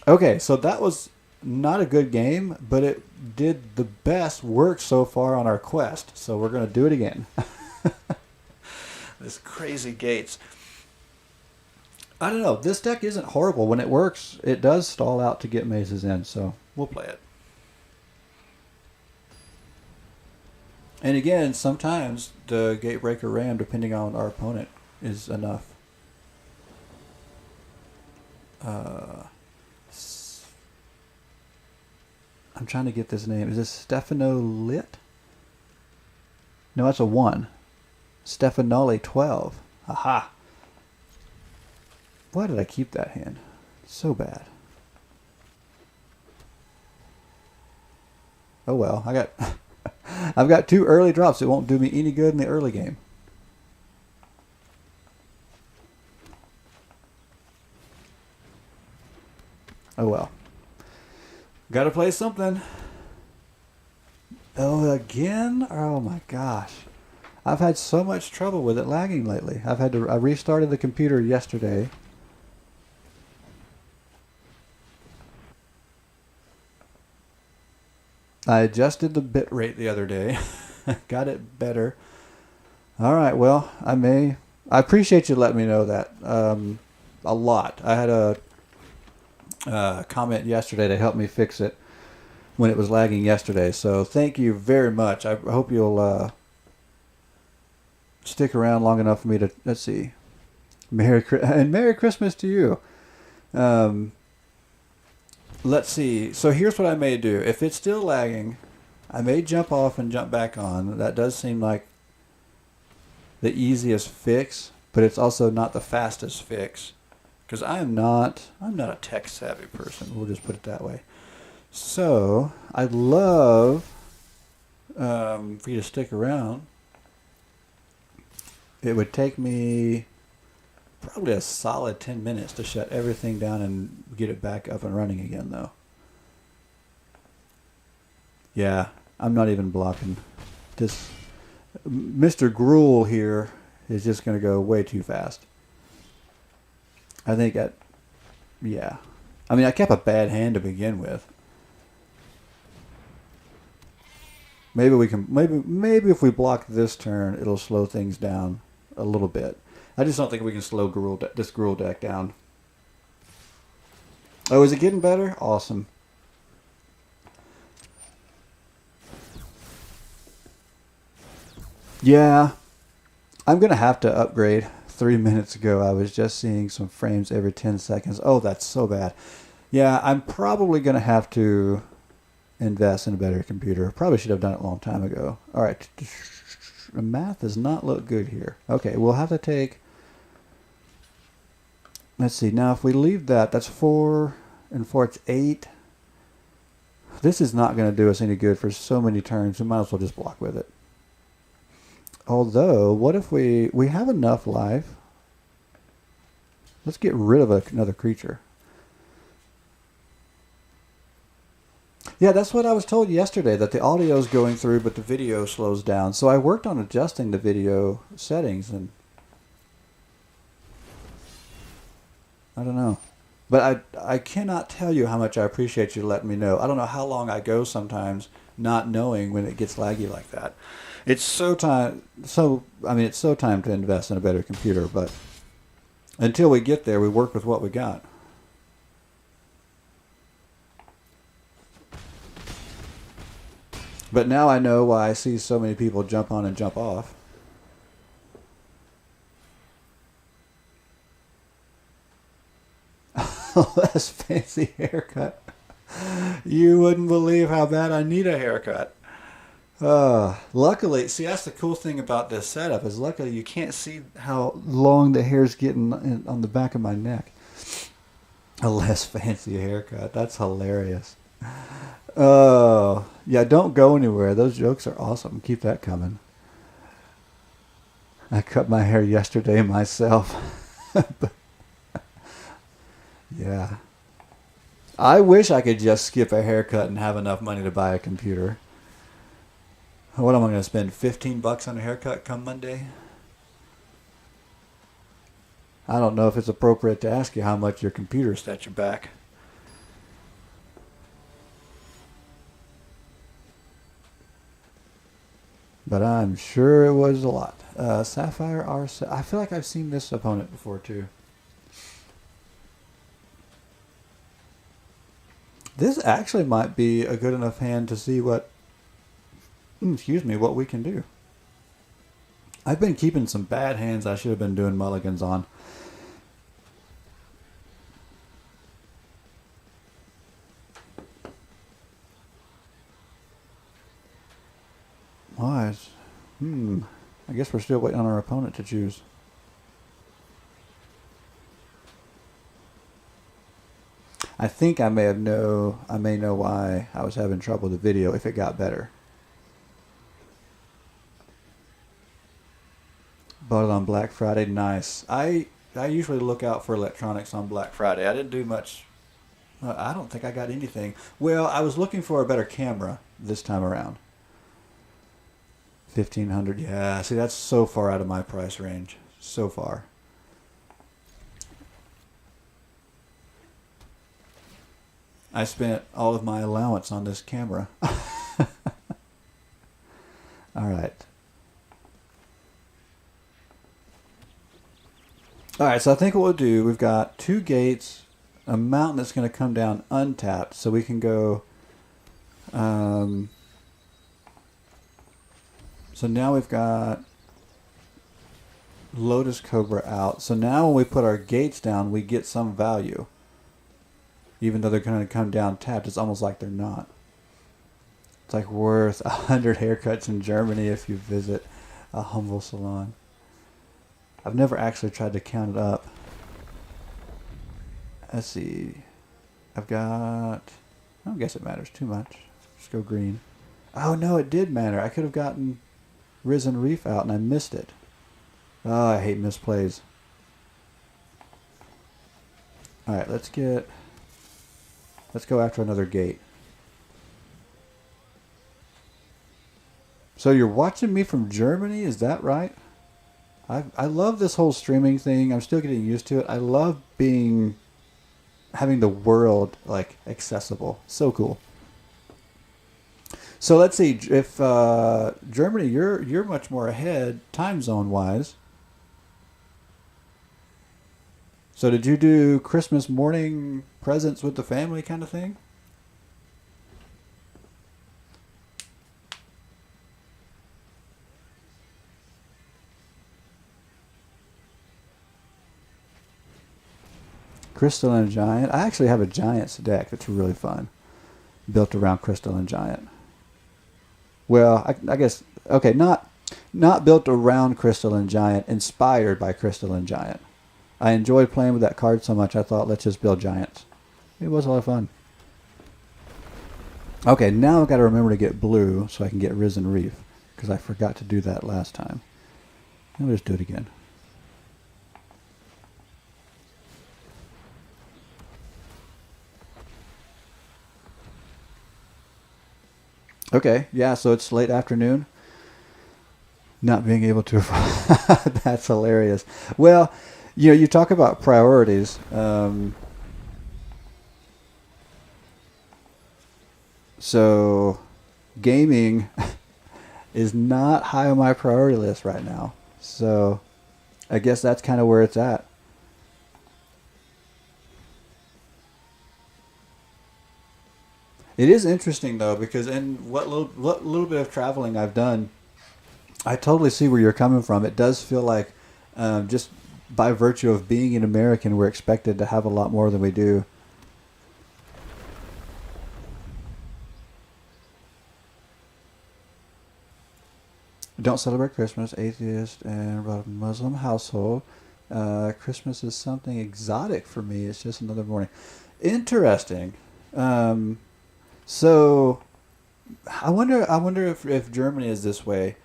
Okay, so that was not a good game, but it did the best work so far on our quest. So we're going to do it again. This crazy gates. I don't know. This deck isn't horrible. When it works, it does stall out to get Maze's End. So We'll play it. And again, sometimes the Gatebreaker Ram, depending on our opponent, is enough. I'm trying to get this name. Is this Stefano Lit? No, that's a 1. Stefanoli 12. Aha. Why did I keep that hand? So bad. Oh well, I've got 2 early drops. It won't do me any good in the early game. Oh well. Got to play something. Oh, again? Oh my gosh. I've had so much trouble with it lagging lately. I restarted the computer yesterday. I adjusted the bit rate the other day. Got it better. All right, well, I appreciate you letting me know that. A lot. I had a comment yesterday to help me fix it when it was lagging yesterday. So thank you very much. I hope you'll stick around long enough for me to, let's see, Merry Christmas to you. Let's see. So here's what I may do. If it's still lagging, I may jump off and jump back on. That does seem like the easiest fix, but it's also not the fastest fix. Because I'm not a tech savvy person. We'll just put it that way. So I'd love for you to stick around. It would take me probably a solid 10 minutes to shut everything down and get it back up and running again, though. Yeah, I'm not even blocking. Just Mr. Gruel here is just going to go way too fast. I think yeah. I mean, I kept a bad hand to begin with. Maybe we can, maybe if we block this turn, it'll slow things down a little bit. I just don't think we can slow this Gruel deck down. Oh, is it getting better? Awesome. Yeah, I'm going to have to upgrade. 3 minutes ago, I was just seeing some frames every 10 seconds. Oh, that's so bad. Yeah, I'm probably going to have to invest in a better computer. Probably should have done it a long time ago. All right. The math does not look good here. Okay, we'll have to take... Let's see. Now, if we leave that, that's 4 and 4. It's 8. This is not going to do us any good for so many turns. We might as well just block with it. Although, what if we have enough life? Let's get rid of another creature. Yeah, that's what I was told yesterday, that the audio is going through, but the video slows down. So I worked on adjusting the video settings, and I don't know. But I cannot tell you how much I appreciate you letting me know. I don't know how long I go sometimes not knowing when it gets laggy like that. It's so time to invest in a better computer, but until we get there, we work with what we got. But now I know why I see so many people jump on and jump off. Oh, that's fancy haircut. You wouldn't believe how bad I need a haircut. Luckily, see, that's the cool thing about this setup is luckily you can't see how long the hair's getting on the back of my neck. A less fancy haircut. That's hilarious. Oh, yeah, don't go anywhere. Those jokes are awesome. Keep that coming. I cut my hair yesterday myself. Yeah. I wish I could just skip a haircut and have enough money to buy a computer. What am I going to spend, $15 on a haircut come Monday? I don't know if it's appropriate to ask you how much your computer set you back. But I'm sure it was a lot. Sapphire R7. I feel like I've seen this opponent before too. This actually might be a good enough hand to see what we can do. I've been keeping some bad hands I should have been doing mulligans on. Wise. I guess we're still waiting on our opponent to choose. I think I may know why I was having trouble with the video if it got better. Bought it on Black Friday. Nice. I usually look out for electronics on Black Friday. I didn't do much. I don't think I got anything. Well, I was looking for a better camera this time around. 1,500. Yeah. See, that's so far out of my price range. So far. I spent all of my allowance on this camera. All right. All right, so I think what we'll do, we've got 2 gates, a mountain that's going to come down untapped, so we can go... so now we've got Lotus Cobra out. So now when we put our gates down, we get some value. Even though they're going to come down tapped, it's almost like they're not. It's like worth 100 haircuts in Germany if you visit a humble salon. I've never actually tried to count it up. Let's see. I've got... I don't guess it matters too much. Just go green. Oh, no, it did matter. I could have gotten Risen Reef out and I missed it. Oh, I hate misplays. Alright, let's go after another gate. So you're watching me from Germany, is that right? I love this whole streaming thing. I'm still getting used to it. I love having the world like accessible. So cool. So let's see if Germany, you're much more ahead time zone wise. So did you do Christmas morning presents with the family kind of thing? Crystalline Giant. I actually have a Giants deck that's really fun. Built around Crystalline Giant. Well, I guess, okay, not built around Crystalline Giant, inspired by Crystalline Giant. I enjoyed playing with that card so much, I thought, let's just build Giants. It was a lot of fun. Okay, now I've got to remember to get blue so I can get Risen Reef, because I forgot to do that last time. I'll just do it again. Okay, yeah, so it's late afternoon. Not being able to... That's hilarious. Well, you talk about priorities. So, gaming is not high on my priority list right now. So, I guess that's kind of where it's at. It is interesting though, because in what little bit of traveling I've done, I totally see where you're coming from. It does feel like, just by virtue of being an American, we're expected to have a lot more than we do. Don't celebrate Christmas, atheist and a Muslim household. Christmas is something exotic for me. It's just another morning. Interesting. So, I wonder if Germany is this way.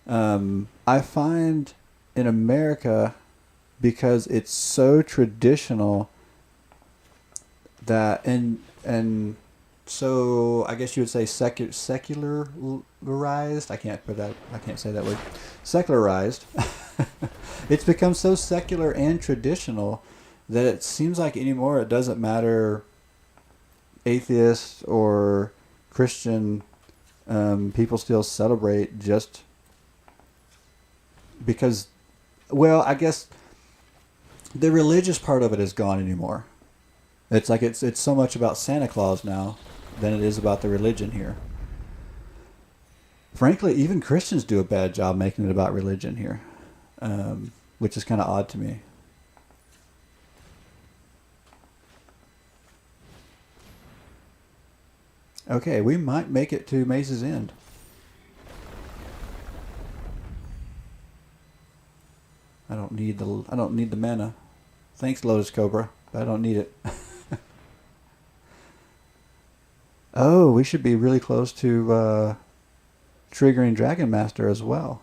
I find in America, because it's so traditional, that and so I guess you would say secularized. I can't say that word. Secularized. It's become so secular and traditional that it seems like anymore it doesn't matter. Atheist or Christian, people still celebrate just because, well, I guess the religious part of it is gone anymore. It's like it's so much about Santa Claus now than it is about the religion here. Frankly, even Christians do a bad job making it about religion here, which is kind of odd to me. Okay, we might make it to Maze's End. I don't need the mana. Thanks, Lotus Cobra, but I don't need it. Oh, we should be really close to triggering Dragon Master as well.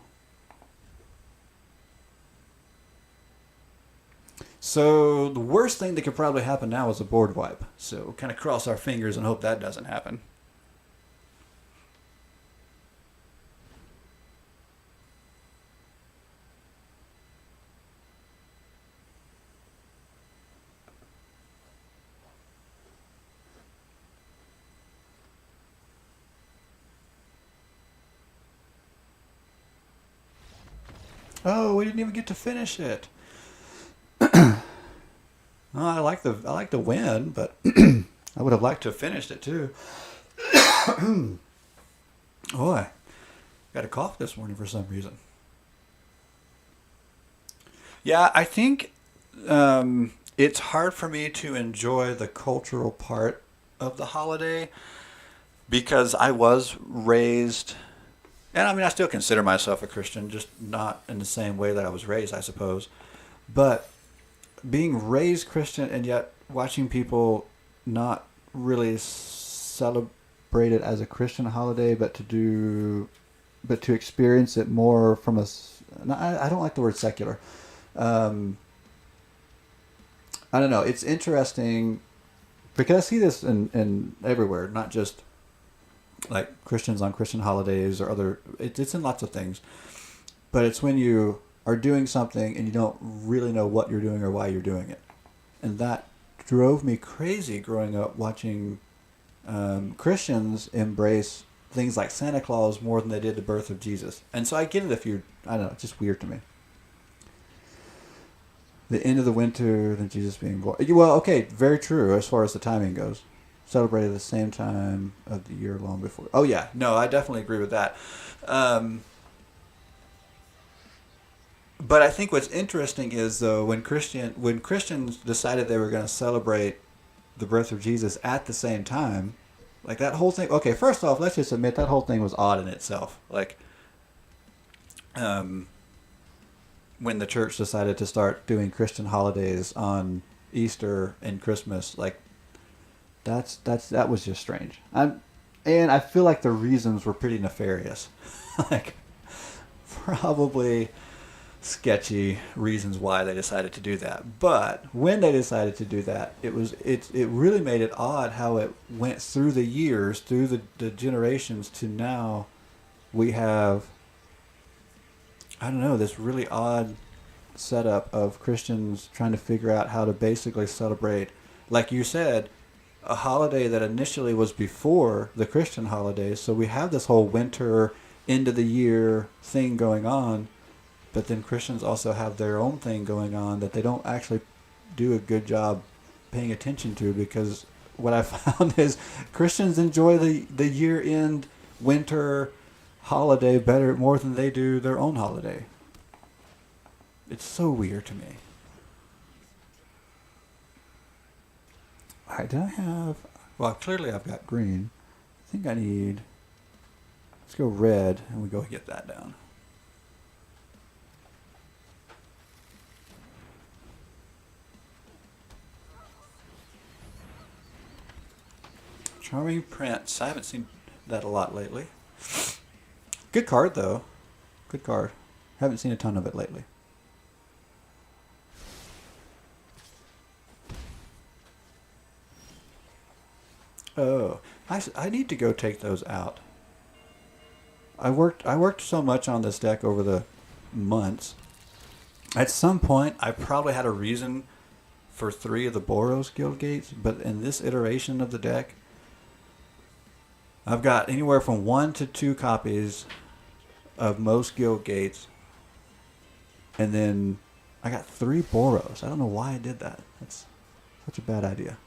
So the worst thing that could probably happen now is a board wipe. So kind of cross our fingers and hope that doesn't happen. Oh, we didn't even get to finish it. Well, I like the win, but I would have liked to have finished it too. Boy, got a cough this morning for some reason. Yeah, I think it's hard for me to enjoy the cultural part of the holiday because I was raised, and I mean, I still consider myself a Christian, just not in the same way that I was raised, I suppose. But being raised Christian and yet watching people not really celebrate it as a Christian holiday, but to experience it more from I don't like the word secular. Um, I don't know. It's interesting because I see this in everywhere, not just like Christians on Christian holidays or other. It's in lots of things, but it's when you are doing something and you don't really know what you're doing or why you're doing it, and that drove me crazy growing up watching Christians embrace things like Santa Claus more than they did the birth of Jesus. And so I get it if you, I don't know, it's just weird to me. The end of the winter, then Jesus being born. Well, okay, very true as far as the timing goes. Celebrated at the same time of the year long before. Oh yeah, no, I definitely agree with that. But I think what's interesting is though when Christians decided they were going to celebrate the birth of Jesus at the same time, like that whole thing. Okay, first off, let's just admit that whole thing was odd in itself. Like, when the church decided to start doing Christian holidays on Easter and Christmas, like that was just strange. And I feel like the reasons were pretty nefarious, like probably sketchy reasons why they decided to do that. But when they decided to do that, it really made it odd how it went through the years, through the generations to now we have, I don't know, this really odd setup of Christians trying to figure out how to basically celebrate, like you said, a holiday that initially was before the Christian holidays. So we have this whole winter, end of the year thing going on, but then Christians also have their own thing going on that they don't actually do a good job paying attention to, because what I found is Christians enjoy the year-end winter holiday more than they do their own holiday. It's so weird to me. Alright, did I have... Well, clearly I've got green. I think I need... Let's go red, and we go get that down. Charming Prince. I haven't seen that a lot lately. Good card, though. Good card. Haven't seen a ton of it lately. Oh, I need to go take those out. I worked so much on this deck over the months. At some point, I probably had a reason for 3 of the Boros Guild Gates, but in this iteration of the deck, I've got anywhere from 1 to 2 copies of most Guild Gates, and then I got 3 Boros. I don't know why I did that. That's such a bad idea.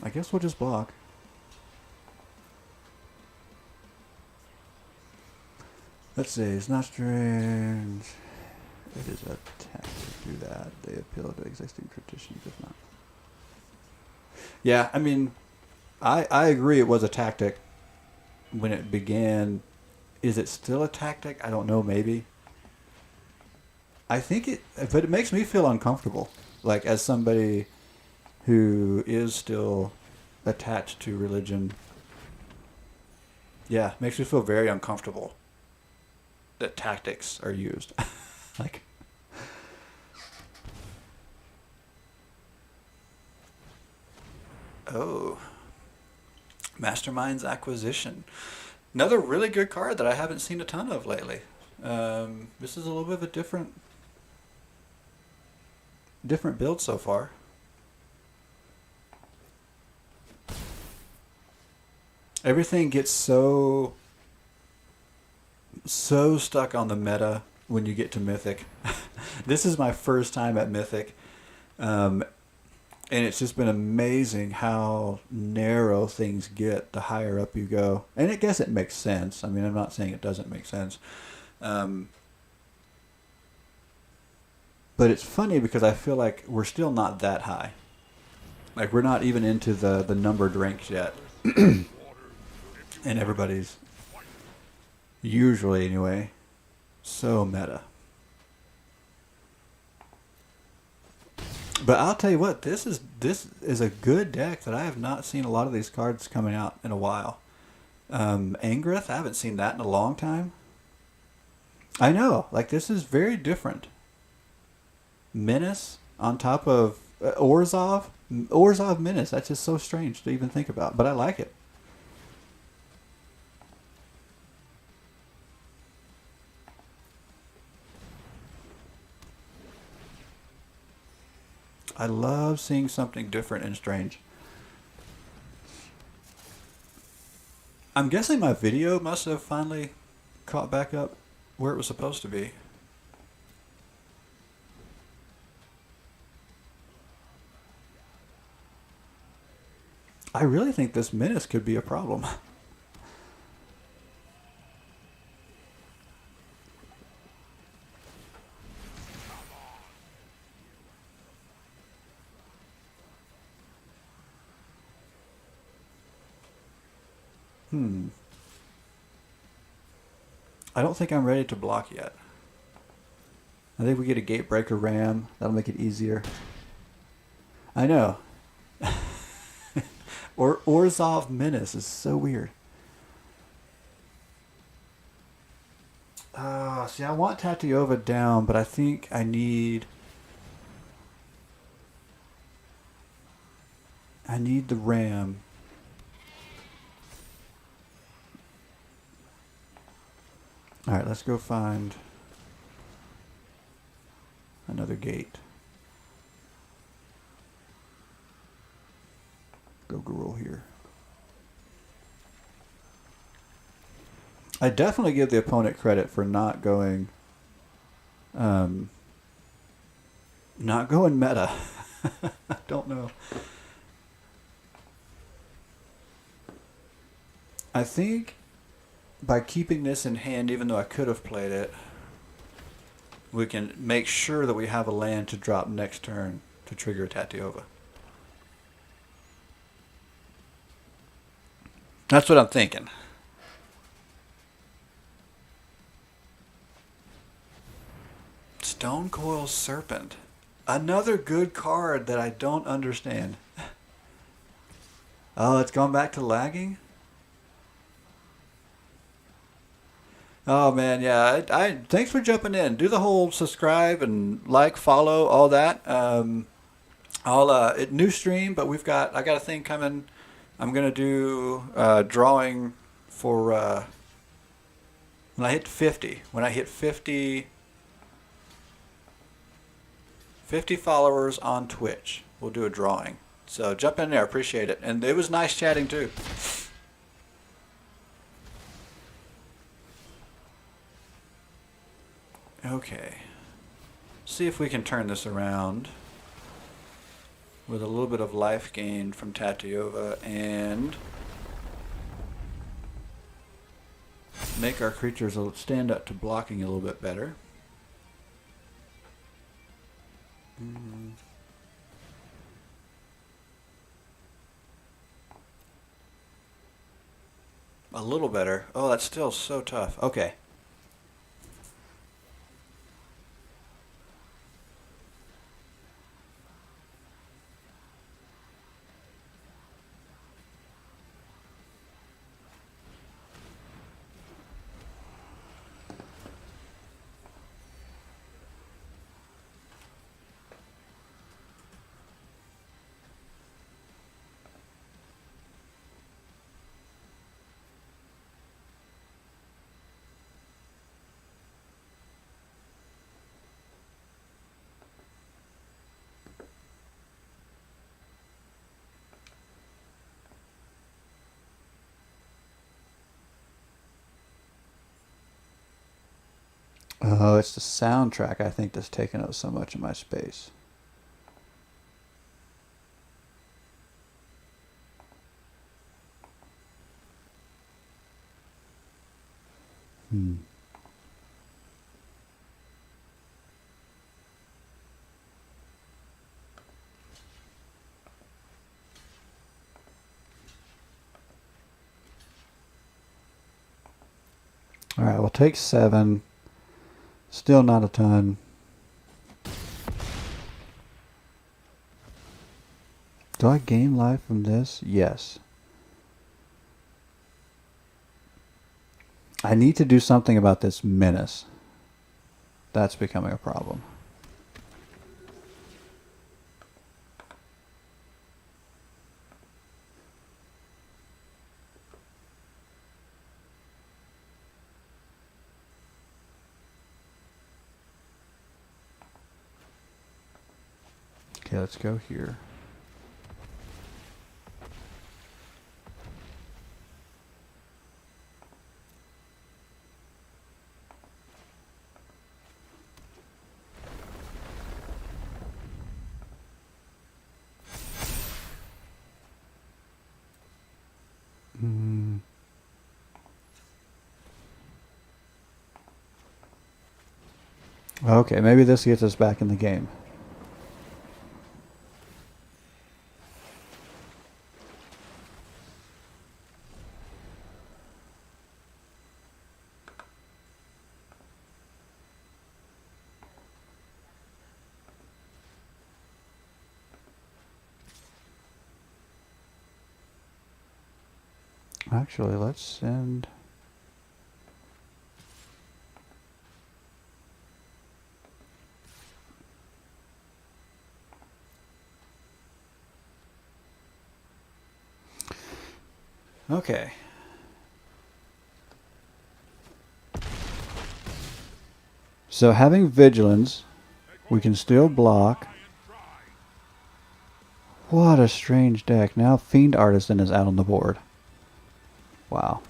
I guess we'll just block. Let's see. It's not strange. It is a tactic to do that. They appeal to existing traditions, if not. Yeah, I mean, I agree it was a tactic when it began. Is it still a tactic? I don't know, maybe. I think it, but it makes me feel uncomfortable. Like, as somebody who is still attached to religion, yeah, makes me feel very uncomfortable that tactics are used. Like, oh, Mastermind's Acquisition. Another really good card that I haven't seen a ton of lately. This is a little bit of a different build so far. Everything gets so stuck on the meta when you get to Mythic. This is my first time at Mythic. And it's just been amazing how narrow things get the higher up you go. And I guess it makes sense. I mean, I'm not saying it doesn't make sense. But it's funny because I feel like we're still not that high. Like, we're not even into the numbered ranks yet. And everybody's, usually anyway, so meta. But I'll tell you what, this is a good deck that I have not seen a lot of these cards coming out in a while. Angrith, I haven't seen that in a long time. I know, like, this is very different. Menace on top of Orzhov. Orzhov Menace, that's just so strange to even think about, but I like it. I love seeing something different and strange. I'm guessing my video must have finally caught back up where it was supposed to be. I really think this Menace could be a problem. I don't think I'm ready to block yet. I think we get a Gatebreaker Ram. That'll make it easier. I know. Or Orzhov Menace is so weird. See, I want Tatiova down, but I think I need the Ram. Alright, let's go find another gate. Go Garul here. I definitely give the opponent credit for not going meta. I don't know. I think by keeping this in hand, even though I could have played it, we can make sure that we have a land to drop next turn to trigger a Tatiova. That's what I'm thinking. Stonecoil Serpent. Another good card that I don't understand. Oh, it's gone back to lagging? Oh man, yeah. I thanks for jumping in. Do the whole subscribe and like, follow, all that. New stream, but I got a thing coming. I'm gonna do drawing for when I hit 50. When I hit 50 followers on Twitch, we'll do a drawing. So jump in there, appreciate it. And it was nice chatting too. Okay. See if we can turn this around. with a little bit of life gain from Tatyova and make our creatures stand up to blocking a little bit better. A little better. Oh, that's still so tough. Okay. Oh, it's the soundtrack, I think, that's taking up so much of my space. All right, we'll take 7. Still not a ton. Do I gain life from this? Yes. I need to do something about this menace. That's becoming a problem. Okay, let's go here. Okay, maybe this gets us back in the game. Actually, let's send... Okay. So having vigilance, we can still block. What a strange deck. Now Fiend Artisan is out on the board. Wow.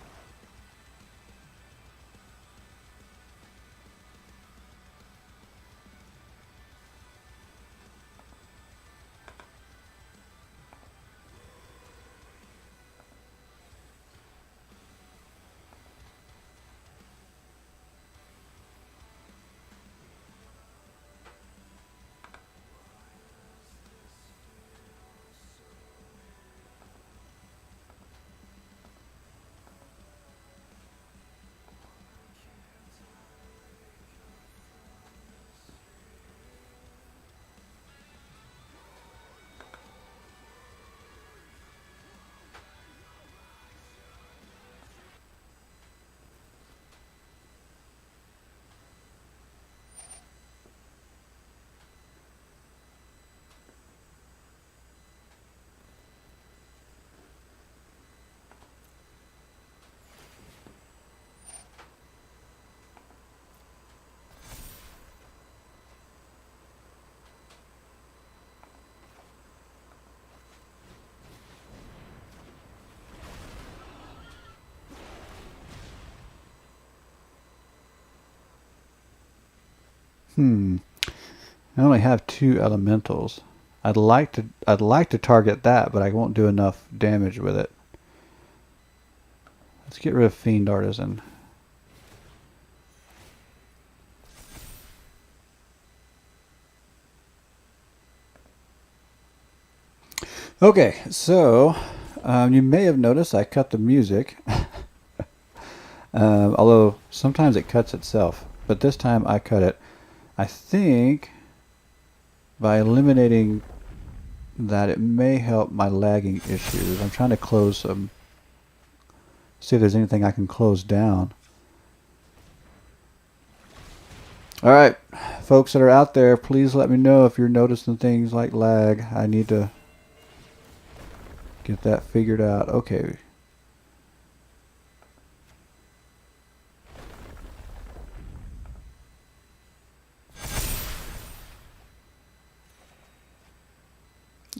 I only have 2 elementals. I'd like to target that, but I won't do enough damage with it. Let's get rid of Fiend Artisan. Okay, so you may have noticed I cut the music. Although sometimes it cuts itself, but this time I cut it. I think by eliminating that, it may help my lagging issues. I'm trying to close some, see if there's anything I can close down. All right, folks that are out there, please let me know if you're noticing things like lag. I need to get that figured out. Okay.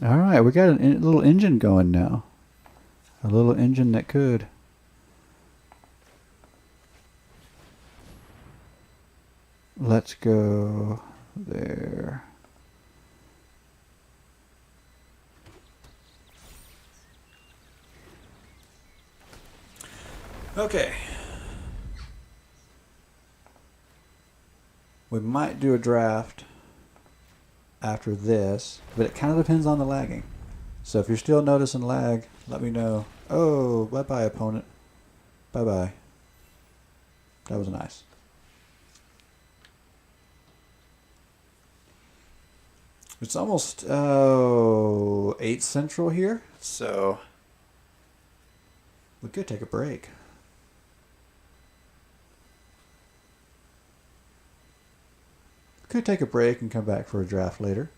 All right, we got a little engine going now. A little engine that could. Let's go there. Okay. We might do a draft after this, but it kind of depends on the lagging. So if you're still noticing lag, let me know. Oh, bye-bye, opponent. Bye-bye. That was nice. It's almost 8 Central here, so we could take a break. Could take a break and come back for a draft later.